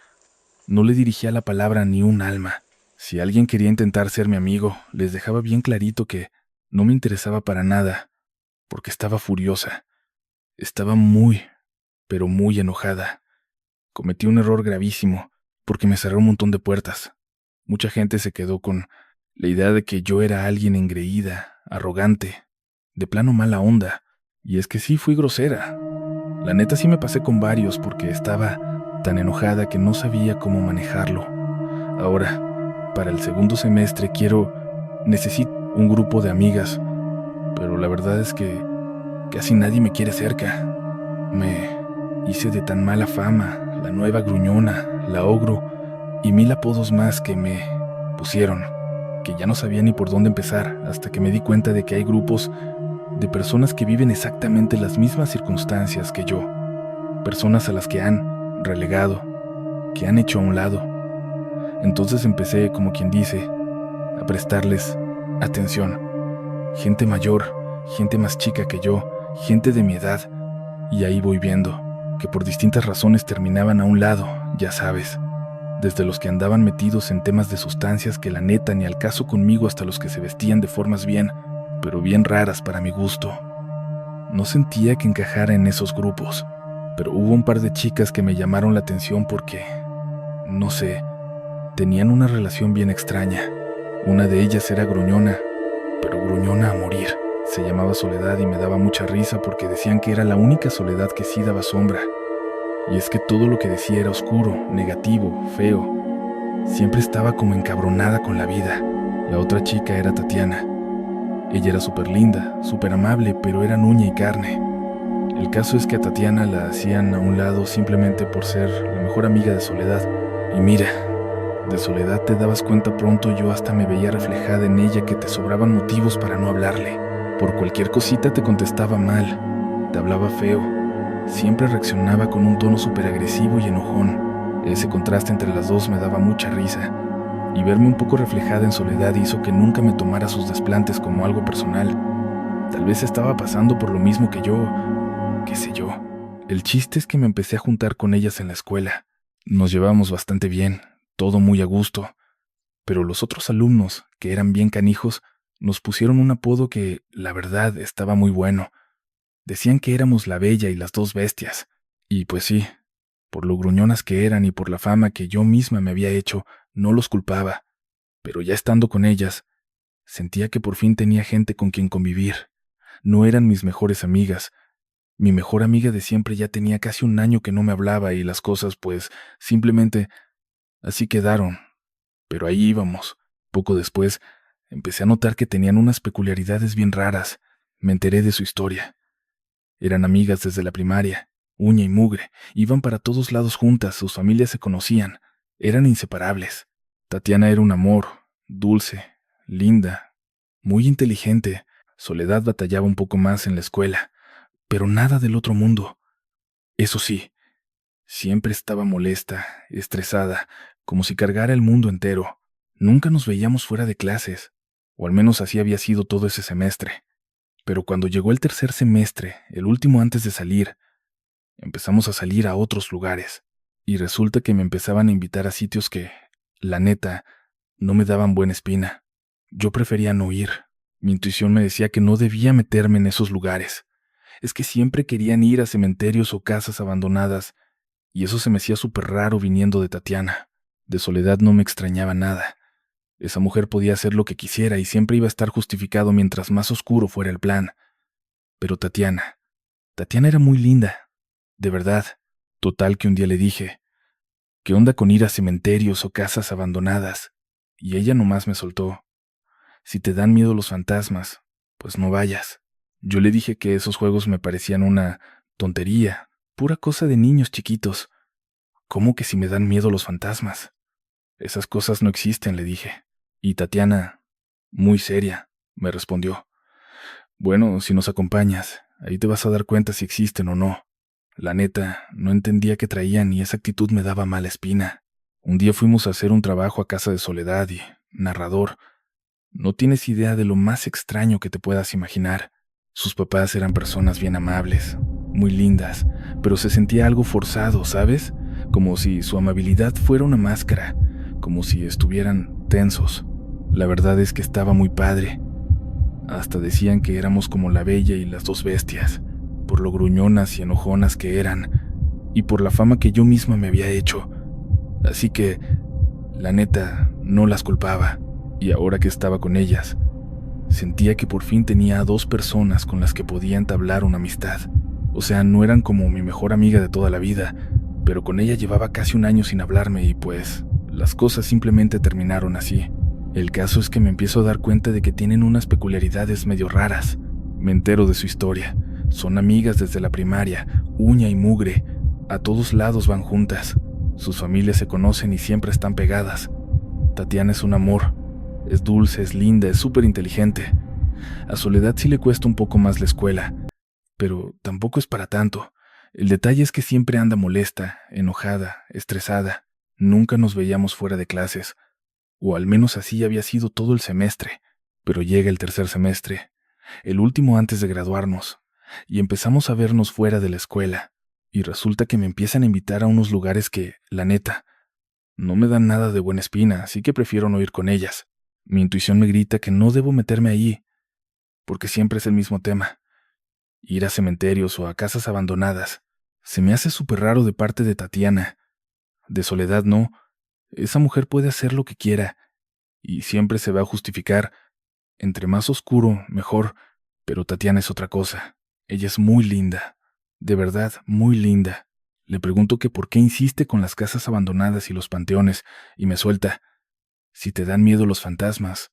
no le dirigía la palabra a ni un alma. Si alguien quería intentar ser mi amigo, les dejaba bien clarito que no me interesaba para nada, porque estaba furiosa. Estaba muy, pero muy enojada. Cometí un error gravísimo, porque me cerré un montón de puertas. Mucha gente se quedó con la idea de que yo era alguien engreída, arrogante, de plano mala onda. Y es que sí fui grosera. La neta sí me pasé con varios porque estaba tan enojada que no sabía cómo manejarlo. Ahora, para el segundo semestre necesito un grupo de amigas, pero la verdad es que casi nadie me quiere cerca. Me hice de tan mala fama, la nueva gruñona, la ogro y mil apodos más que me pusieron, que ya no sabía ni por dónde empezar hasta que me di cuenta de que hay grupos de personas que viven exactamente las mismas circunstancias que yo, personas a las que han relegado, que han hecho a un lado. Entonces empecé, como quien dice, a prestarles atención. Gente mayor, gente más chica que yo, gente de mi edad, y ahí voy viendo que por distintas razones terminaban a un lado, ya sabes, desde los que andaban metidos en temas de sustancias que la neta ni al caso conmigo hasta los que se vestían de formas bien, pero bien raras para mi gusto. No sentía que encajara en esos grupos, pero hubo un par de chicas que me llamaron la atención porque, no sé, tenían una relación bien extraña. Una de ellas era gruñona, pero gruñona a morir. Se llamaba Soledad y me daba mucha risa porque decían que era la única Soledad que sí daba sombra. Y es que todo lo que decía era oscuro, negativo, feo. Siempre estaba como encabronada con la vida. La otra chica era Tatiana. Ella era súper linda, súper amable, pero era uña y carne. El caso es que a Tatiana la hacían a un lado simplemente por ser la mejor amiga de Soledad. Y mira, de Soledad te dabas cuenta pronto, yo hasta me veía reflejada en ella que te sobraban motivos para no hablarle. Por cualquier cosita te contestaba mal, te hablaba feo, siempre reaccionaba con un tono súper agresivo y enojón. Ese contraste entre las dos me daba mucha risa, y verme un poco reflejada en Soledad hizo que nunca me tomara sus desplantes como algo personal. Tal vez estaba pasando por lo mismo que yo, qué sé yo. El chiste es que me empecé a juntar con ellas en la escuela. Nos llevábamos bastante bien, todo muy a gusto, pero los otros alumnos, que eran bien canijos, nos pusieron un apodo que, la verdad, estaba muy bueno. Decían que éramos la Bella y las dos Bestias. Y pues sí, por lo gruñonas que eran y por la fama que yo misma me había hecho, no los culpaba. Pero ya estando con ellas, sentía que por fin tenía gente con quien convivir. No eran mis mejores amigas. Mi mejor amiga de siempre ya tenía casi un año que no me hablaba y las cosas, pues, simplemente así quedaron. Pero ahí íbamos. Poco después, empecé a notar que tenían unas peculiaridades bien raras. Me enteré de su historia. Eran amigas desde la primaria, uña y mugre, iban para todos lados juntas, sus familias se conocían, eran inseparables. Tatiana era un amor, dulce, linda, muy inteligente. Soledad batallaba un poco más en la escuela, pero nada del otro mundo. Eso sí, siempre estaba molesta, estresada, como si cargara el mundo entero. Nunca nos veíamos fuera de clases, o al menos así había sido todo ese semestre. Pero cuando llegó el tercer semestre, el último antes de salir, empezamos a salir a otros lugares. Y resulta que me empezaban a invitar a sitios que, la neta, no me daban buena espina. Yo prefería no ir. Mi intuición me decía que no debía meterme en esos lugares. Es que siempre querían ir a cementerios o casas abandonadas, y eso se me hacía súper raro viniendo de Tatiana. De Soledad no me extrañaba nada. Esa mujer podía hacer lo que quisiera y siempre iba a estar justificado mientras más oscuro fuera el plan. Pero Tatiana era muy linda, de verdad. Total que un día le dije, ¿qué onda con ir a cementerios o casas abandonadas? Y ella nomás me soltó, si te dan miedo los fantasmas, pues no vayas. Yo le dije que esos juegos me parecían una tontería, pura cosa de niños chiquitos. ¿Cómo que si me dan miedo los fantasmas? Esas cosas no existen, le dije. Y Tatiana, muy seria, me respondió, bueno, si nos acompañas, ahí te vas a dar cuenta si existen o no. La neta, no entendía qué traían y esa actitud me daba mala espina. Un día fuimos a hacer un trabajo a casa de Soledad y, narrador, no tienes idea de lo más extraño que te puedas imaginar. Sus papás eran personas bien amables, muy lindas, pero se sentía algo forzado, ¿sabes? Como si su amabilidad fuera una máscara, como si estuvieran tensos. La verdad es que estaba muy padre. Hasta decían que éramos como la Bella y las dos Bestias, por lo gruñonas y enojonas que eran, y por la fama que yo misma me había hecho. Así que, la neta, no las culpaba, y ahora que estaba con ellas, sentía que por fin tenía a dos personas con las que podía entablar una amistad. O sea, no eran como mi mejor amiga de toda la vida, pero con ella llevaba casi un año sin hablarme y pues, las cosas simplemente terminaron así. El caso es que me empiezo a dar cuenta de que tienen unas peculiaridades medio raras. Me entero de su historia. Son amigas desde la primaria, uña y mugre. A todos lados van juntas. Sus familias se conocen y siempre están pegadas. Tatiana es un amor. Es dulce, es linda, es súper inteligente. A Soledad sí le cuesta un poco más la escuela, pero tampoco es para tanto. El detalle es que siempre anda molesta, enojada, estresada. Nunca nos veíamos fuera de clases. O al menos así había sido todo el semestre. Pero llega el tercer semestre, el último antes de graduarnos, y empezamos a vernos fuera de la escuela. Y resulta que me empiezan a invitar a unos lugares que, la neta, no me dan nada de buena espina, así que prefiero no ir con ellas. Mi intuición me grita que no debo meterme ahí, porque siempre es el mismo tema. Ir a cementerios o a casas abandonadas. Se me hace súper raro de parte de Tatiana. De Soledad no. Esa mujer puede hacer lo que quiera y siempre se va a justificar. Entre más oscuro, mejor. Pero Tatiana es otra cosa. Ella es muy linda. De verdad, muy linda. Le pregunto que por qué insiste con las casas abandonadas y los panteones, y me suelta: si te dan miedo los fantasmas,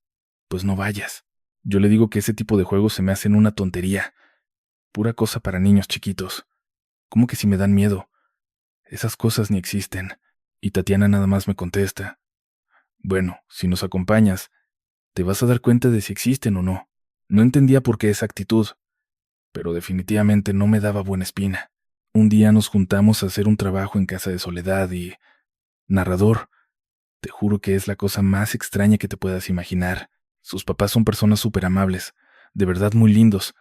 pues no vayas. Yo le digo que ese tipo de juegos se me hacen una tontería. Pura cosa para niños chiquitos. ¿Cómo que si me dan miedo? Esas cosas ni existen. Y Tatiana nada más me contesta: bueno, si nos acompañas, te vas a dar cuenta de si existen o no. No entendía por qué esa actitud, pero definitivamente no me daba buena espina. Un día nos juntamos a hacer un trabajo en casa de Soledad y... narrador, te juro que es la cosa más extraña que te puedas imaginar. Sus papás son personas súper amables, de verdad muy lindos,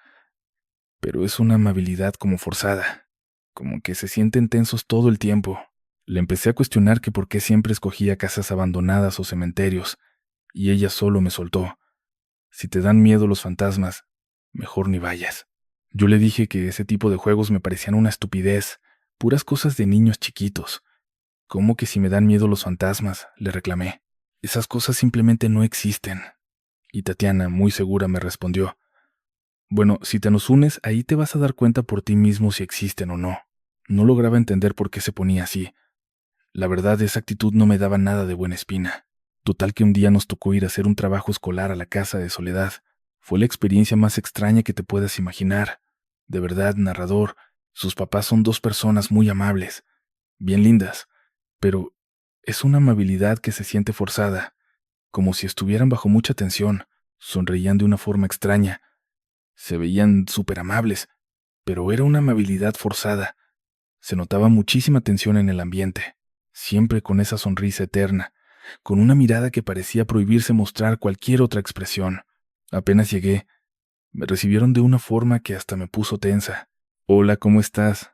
pero es una amabilidad como forzada, como que se sienten tensos todo el tiempo. Le empecé a cuestionar que por qué siempre escogía casas abandonadas o cementerios, y ella solo me soltó: si te dan miedo los fantasmas, mejor ni vayas. Yo le dije que ese tipo de juegos me parecían una estupidez, puras cosas de niños chiquitos. ¿Cómo que si me dan miedo los fantasmas?, le reclamé. Esas cosas simplemente no existen. Y Tatiana, muy segura, me respondió: bueno, si te nos unes, ahí te vas a dar cuenta por ti mismo si existen o no. No lograba entender por qué se ponía así. La verdad, esa actitud no me daba nada de buena espina. Total que un día nos tocó ir a hacer un trabajo escolar a la casa de Soledad. Fue la experiencia más extraña que te puedas imaginar. De verdad, narrador, sus papás son dos personas muy amables, bien lindas, pero es una amabilidad que se siente forzada, como si estuvieran bajo mucha tensión. Sonreían de una forma extraña. Se veían súper amables, pero era una amabilidad forzada. Se notaba muchísima tensión en el ambiente, siempre con esa sonrisa eterna, con una mirada que parecía prohibirse mostrar cualquier otra expresión. Apenas llegué, me recibieron de una forma que hasta me puso tensa. Hola, ¿cómo estás?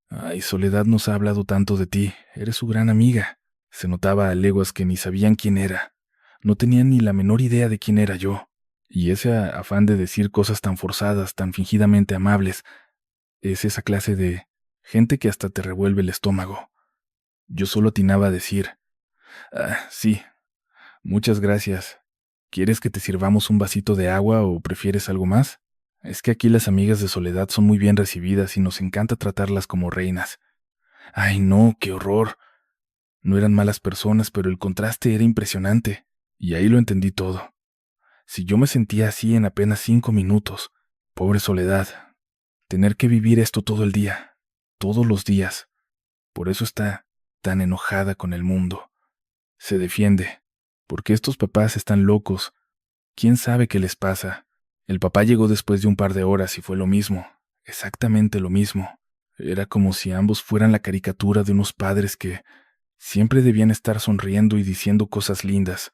Ay, Soledad nos ha hablado tanto de ti, eres su gran amiga. Se notaba a leguas que ni sabían quién era. No tenían ni la menor idea de quién era yo. Y ese afán de decir cosas tan forzadas, tan fingidamente amables, es esa clase de gente que hasta te revuelve el estómago. Yo solo atinaba a decir: sí, muchas gracias. ¿Quieres que te sirvamos un vasito de agua o prefieres algo más? Es que aquí las amigas de Soledad son muy bien recibidas y nos encanta tratarlas como reinas. Ay, no, qué horror. No eran malas personas, pero el contraste era impresionante. Y ahí lo entendí todo. Si yo me sentía así en apenas 5 minutos, pobre Soledad, tener que vivir esto todo el día, todos los días. Por eso está tan enojada con el mundo. Se defiende, porque estos papás están locos. ¿Quién sabe qué les pasa? El papá llegó después de un par de horas y fue lo mismo, exactamente lo mismo. Era como si ambos fueran la caricatura de unos padres que siempre debían estar sonriendo y diciendo cosas lindas,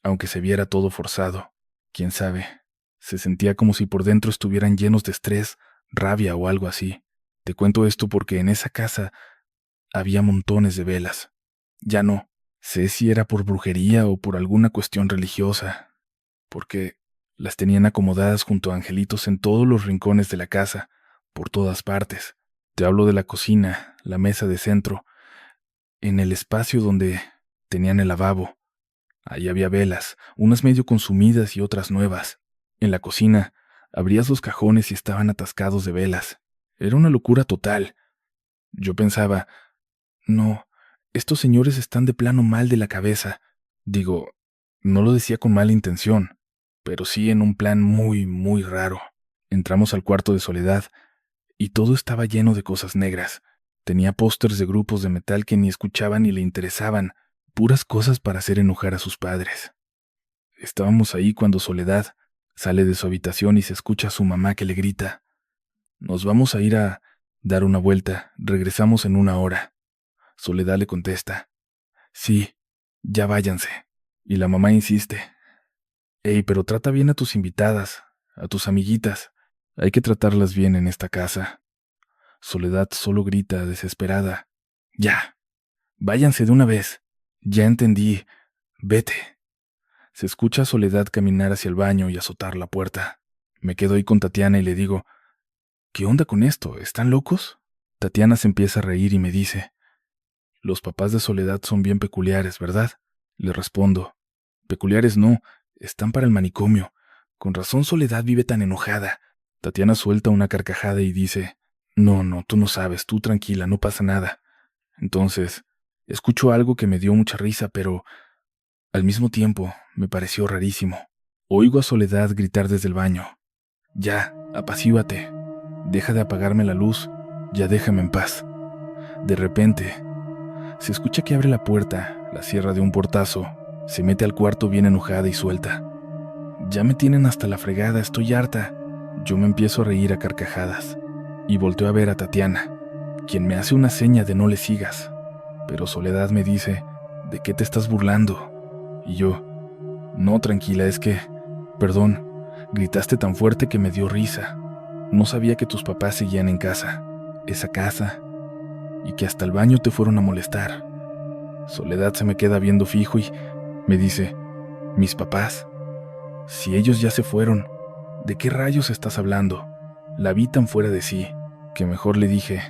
aunque se viera todo forzado. ¿Quién sabe? Se sentía como si por dentro estuvieran llenos de estrés, rabia o algo así. Te cuento esto porque en esa casa había montones de velas. Ya no sé si era por brujería o por alguna cuestión religiosa, porque las tenían acomodadas junto a angelitos en todos los rincones de la casa, por todas partes. Te hablo de la cocina, la mesa de centro, en el espacio donde tenían el lavabo. Ahí había velas, unas medio consumidas y otras nuevas. En la cocina, abrías los cajones y estaban atascados de velas. Era una locura total. Yo pensaba: no, estos señores están de plano mal de la cabeza. Digo, no lo decía con mala intención, pero sí en un plan muy, muy raro. Entramos al cuarto de Soledad y todo estaba lleno de cosas negras. Tenía pósters de grupos de metal que ni escuchaban ni le interesaban, puras cosas para hacer enojar a sus padres. Estábamos ahí cuando Soledad sale de su habitación y se escucha a su mamá que le grita: nos vamos a ir a dar una vuelta, regresamos en 1 hora. Soledad le contesta: sí, ya váyanse. Y la mamá insiste: hey, pero trata bien a tus invitadas, a tus amiguitas. Hay que tratarlas bien en esta casa. Soledad solo grita, desesperada: ya, váyanse de una vez. Ya entendí, vete. Se escucha a Soledad caminar hacia el baño y azotar la puerta. Me quedo ahí con Tatiana y le digo: ¿Qué onda con esto? ¿Están locos? Tatiana se empieza a reír y me dice: los papás de Soledad son bien peculiares, ¿verdad? Le respondo: peculiares no, están para el manicomio. Con razón Soledad vive tan enojada. Tatiana suelta una carcajada y dice: no, no, tú no sabes, tú tranquila, no pasa nada. Entonces, escucho algo que me dio mucha risa, pero al mismo tiempo me pareció rarísimo. Oigo a Soledad gritar desde el baño: ya, apacíguate, deja de apagarme la luz, ya déjame en paz. De repente, se escucha que abre la puerta, la cierra de un portazo, se mete al cuarto bien enojada y suelta: ya me tienen hasta la fregada, estoy harta. Yo me empiezo a reír a carcajadas y volteo a ver a Tatiana, quien me hace una seña de no le sigas. Pero Soledad me dice: ¿de qué te estás burlando? Y yo: no, tranquila, es que, perdón, gritaste tan fuerte que me dio risa. No sabía que tus papás seguían en casa, esa casa, y que hasta el baño te fueron a molestar. Soledad se me queda viendo fijo y me dice: ¿mis papás? Si ellos ya se fueron, ¿de qué rayos estás hablando? La vi tan fuera de sí, que mejor le dije: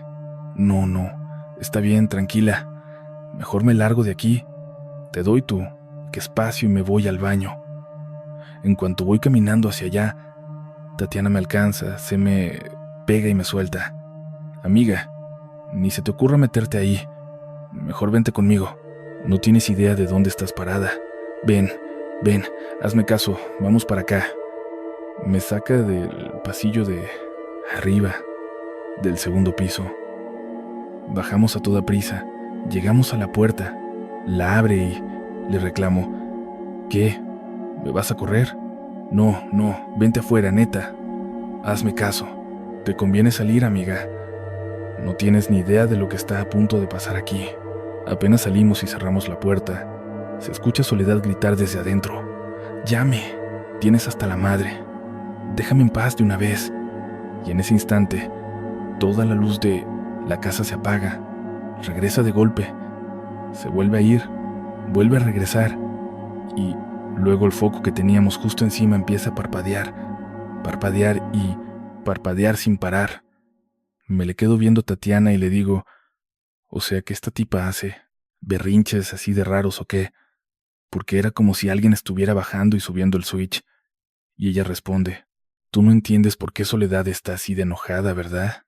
no, no, está bien, tranquila, mejor me largo de aquí, te doy tú, que espacio y me voy al baño. En cuanto voy caminando hacia allá, Tatiana me alcanza, se me pega y me suelta: amiga, ni se te ocurra meterte ahí, mejor vente conmigo, no tienes idea de dónde estás parada. Ven, ven, hazme caso, vamos para acá. Me saca del pasillo de arriba, del segundo piso. Bajamos a toda prisa, llegamos a la puerta, la abre y le reclamo: ¿qué? ¿Me vas a correr? No, no, vente afuera, neta. Hazme caso, te conviene salir, amiga. No tienes ni idea de lo que está a punto de pasar aquí. Apenas salimos y cerramos la puerta, se escucha Soledad gritar desde adentro: llame, tienes hasta la madre. Déjame en paz de una vez. Y en ese instante, toda la luz de la casa se apaga, regresa de golpe, se vuelve a ir, vuelve a regresar, y luego el foco que teníamos justo encima empieza a parpadear, parpadear y parpadear sin parar. Me le quedo viendo a Tatiana y le digo: o sea, ¿qué esta tipa hace? ¿Berrinches así de raros o qué? Porque era como si alguien estuviera bajando y subiendo el switch. Y ella responde: tú no entiendes por qué Soledad está así de enojada, ¿verdad?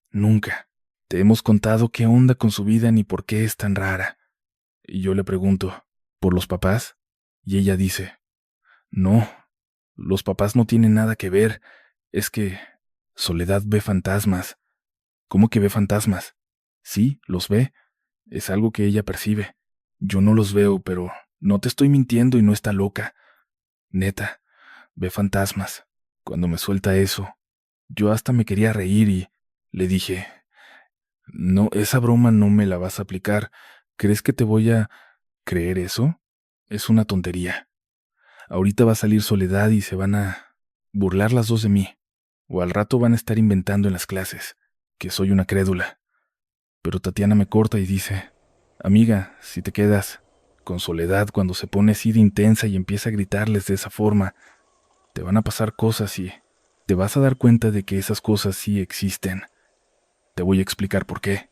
Nunca. Te hemos contado qué onda con su vida ni por qué es tan rara. Y yo le pregunto: ¿por los papás? Y ella dice: no, los papás no tienen nada que ver. Es que Soledad ve fantasmas. ¿Cómo que ve fantasmas? Sí, los ve. Es algo que ella percibe. Yo no los veo, pero no te estoy mintiendo y no está loca. Neta, ve fantasmas. Cuando me suelta eso, yo hasta me quería reír y le dije: no, esa broma no me la vas a aplicar. ¿Crees que te voy a creer eso? Es una tontería. Ahorita va a salir Soledad y se van a burlar las dos de mí. O al rato van a estar inventando en las clases que soy una crédula. Pero Tatiana me corta y dice: amiga, si te quedas con Soledad cuando se pone así de intensa y empieza a gritarles de esa forma, te van a pasar cosas y te vas a dar cuenta de que esas cosas sí existen. Te voy a explicar por qué.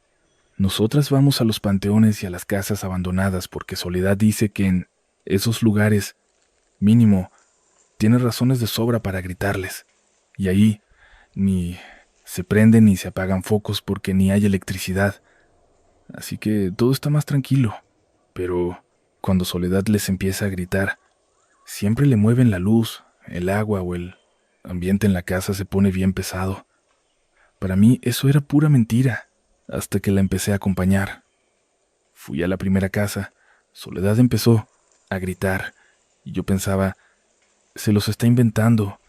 Nosotras vamos a los panteones y a las casas abandonadas porque Soledad dice que en esos lugares, mínimo, tiene razones de sobra para gritarles. Y ahí ni se prenden ni se apagan focos porque ni hay electricidad. Así que todo está más tranquilo. Pero cuando Soledad les empieza a gritar, siempre le mueven la luz, el agua o el ambiente en la casa se pone bien pesado. Para mí eso era pura mentira, hasta que la empecé a acompañar. Fui a la primera casa, Soledad empezó a gritar, y yo pensaba: se los está inventando,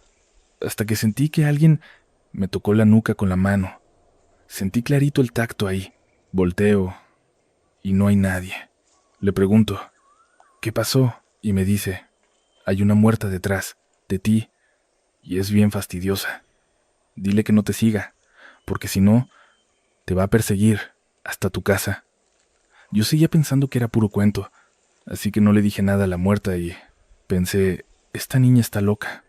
hasta que sentí que alguien me tocó la nuca con la mano. Sentí clarito el tacto ahí. Volteo, y no hay nadie. Le pregunto: ¿qué pasó? Y me dice: hay una muerta detrás de ti, y es bien fastidiosa. Dile que no te siga, porque si no, te va a perseguir hasta tu casa. Yo seguía pensando que era puro cuento, así que no le dije nada a la muerta y pensé: esta niña está loca.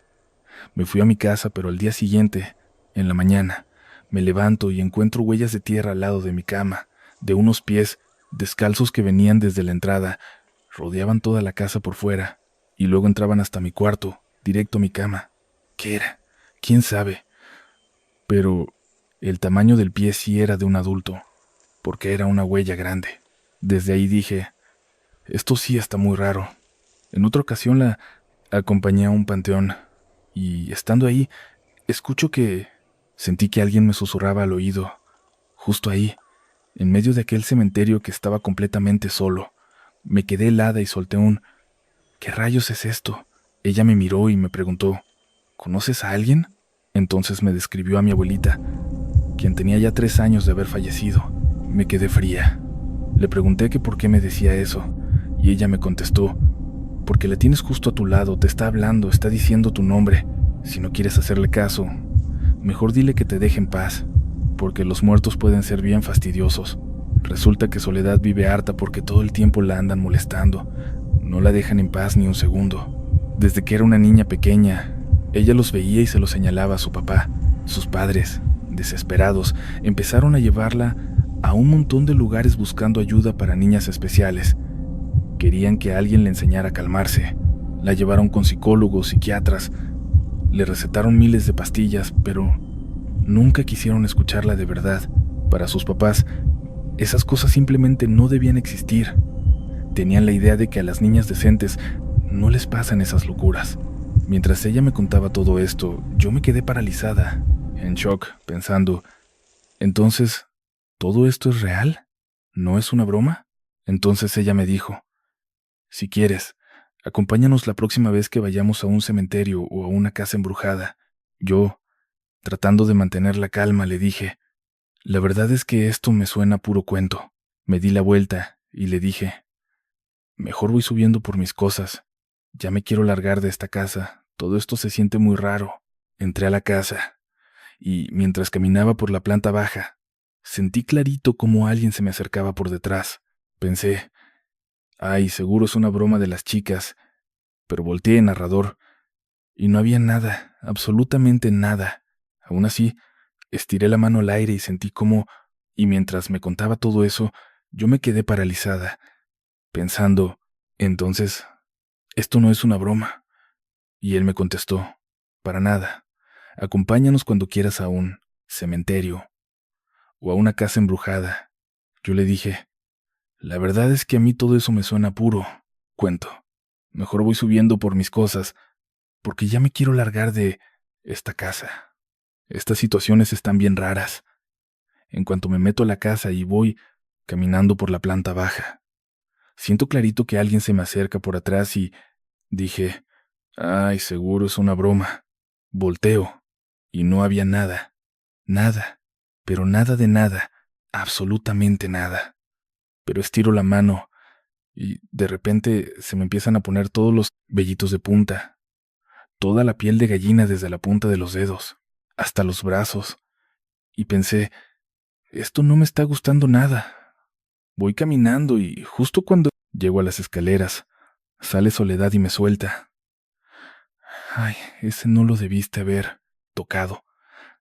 Me fui a mi casa, pero al día siguiente, en la mañana, Me levanto y encuentro huellas de tierra al lado de mi cama, de unos pies descalzos que venían desde la entrada, rodeaban toda la casa por fuera, y luego entraban hasta mi cuarto, directo a mi cama. ¿Qué era? ¿Quién sabe? Pero el tamaño del pie sí era de un adulto, porque era una huella grande. Desde ahí dije, esto sí está muy raro. En otra ocasión la acompañé a un panteón, y estando ahí, escucho que sentí que alguien me susurraba al oído, justo ahí, en medio de aquel cementerio que estaba completamente solo. Me quedé helada y solté un ¿qué rayos es esto? Ella me miró y me preguntó, ¿conoces a alguien? Entonces me describió a mi abuelita, quien tenía ya 3 años de haber fallecido. Me quedé fría. Le pregunté que por qué me decía eso, y ella me contestó, porque la tienes justo a tu lado, te está hablando, está diciendo tu nombre. Si no quieres hacerle caso, mejor dile que te deje en paz, porque los muertos pueden ser bien fastidiosos. Resulta que Soledad vive harta porque todo el tiempo la andan molestando. No la dejan en paz ni un segundo. Desde que era una niña pequeña, ella los veía y se los señalaba a su papá. Sus padres, desesperados, empezaron a llevarla a un montón de lugares buscando ayuda para niñas especiales. Querían que alguien le enseñara a calmarse. La llevaron con psicólogos, psiquiatras, le recetaron miles de pastillas, pero nunca quisieron escucharla de verdad. Para sus papás, esas cosas simplemente no debían existir. Tenían la idea de que a las niñas decentes no les pasan esas locuras. Mientras ella me contaba todo esto, yo me quedé paralizada, en shock, pensando, entonces, ¿todo esto es real? ¿No es una broma? Entonces ella me dijo, si quieres, acompáñanos la próxima vez que vayamos a un cementerio o a una casa embrujada. Yo, tratando de mantener la calma, le dije, la verdad es que esto me suena a puro cuento. Me di la vuelta y le dije, mejor voy subiendo por mis cosas. Ya me quiero largar de esta casa. Todo esto se siente muy raro. Entré a la casa y, mientras caminaba por la planta baja, sentí clarito como alguien se me acercaba por detrás. Pensé, ay, seguro es una broma de las chicas, pero volteé en narrador y no había nada, absolutamente nada. Aún así, estiré la mano al aire y sentí como, y mientras me contaba todo eso, yo me quedé paralizada, pensando, entonces, esto no es una broma. Y él me contestó, para nada. Acompáñanos cuando quieras a un cementerio o a una casa embrujada. Yo le dije, la verdad es que a mí todo eso me suena a puro cuento. Mejor voy subiendo por mis cosas, porque ya me quiero largar de esta casa. Estas situaciones están bien raras. En cuanto me meto a la casa y voy caminando por la planta baja, siento clarito que alguien se me acerca por atrás y dije, ay, seguro es una broma. Volteo y no había nada, nada, pero nada de nada, absolutamente nada. Pero estiro la mano y de repente se me empiezan a poner todos los vellitos de punta, toda la piel de gallina desde la punta de los dedos, hasta los brazos, y pensé, esto no me está gustando nada. Voy caminando y justo cuando llego a las escaleras, sale Soledad y me suelta. Ay, ese no lo debiste haber tocado.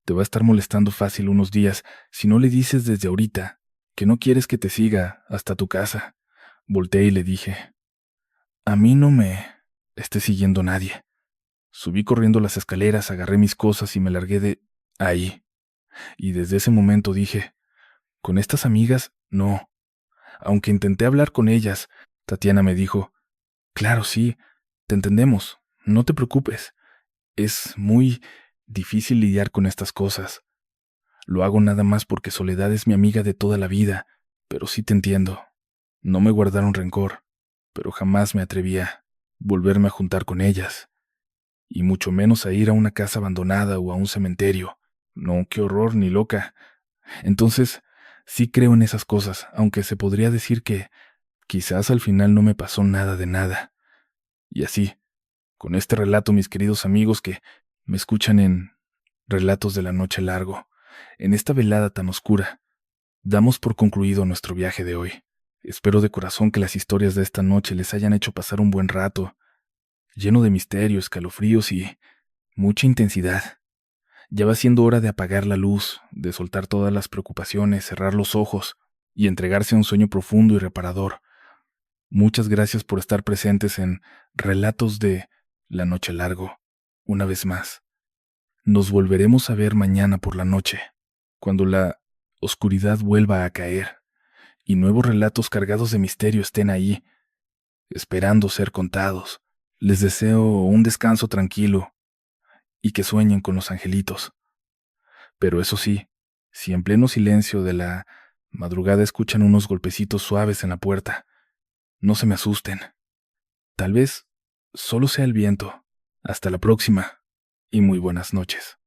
Te va a estar molestando fácil unos días si no le dices desde ahorita que no quieres que te siga hasta tu casa. Volteé y le dije, a mí no me esté siguiendo nadie. Subí corriendo las escaleras, agarré mis cosas y me largué de ahí. Y desde ese momento dije, con estas amigas, no. Aunque intenté hablar con ellas, Tatiana me dijo, claro, sí, te entendemos, no te preocupes. Es muy difícil lidiar con estas cosas. Lo hago nada más porque Soledad es mi amiga de toda la vida, pero sí te entiendo. No me guardaron rencor, pero jamás me atreví a volverme a juntar con ellas, y mucho menos a ir a una casa abandonada o a un cementerio. No, qué horror, ni loca. Entonces, sí creo en esas cosas, aunque se podría decir que quizás al final no me pasó nada de nada. Y así, con este relato, mis queridos amigos que me escuchan en Relatos de la Noche Largo, en esta velada tan oscura, damos por concluido nuestro viaje de hoy. Espero de corazón que las historias de esta noche les hayan hecho pasar un buen rato, lleno de misterio, escalofríos y mucha intensidad. Ya va siendo hora de apagar la luz, de soltar todas las preocupaciones, cerrar los ojos y entregarse a un sueño profundo y reparador. Muchas gracias por estar presentes en Relatos de La Noche Largo. Una vez más, nos volveremos a ver mañana por la noche, cuando la oscuridad vuelva a caer y nuevos relatos cargados de misterio estén ahí, esperando ser contados. Les deseo un descanso tranquilo y que sueñen con los angelitos. Pero eso sí, si en pleno silencio de la madrugada escuchan unos golpecitos suaves en la puerta, no se me asusten. Tal vez solo sea el viento. Hasta la próxima y muy buenas noches.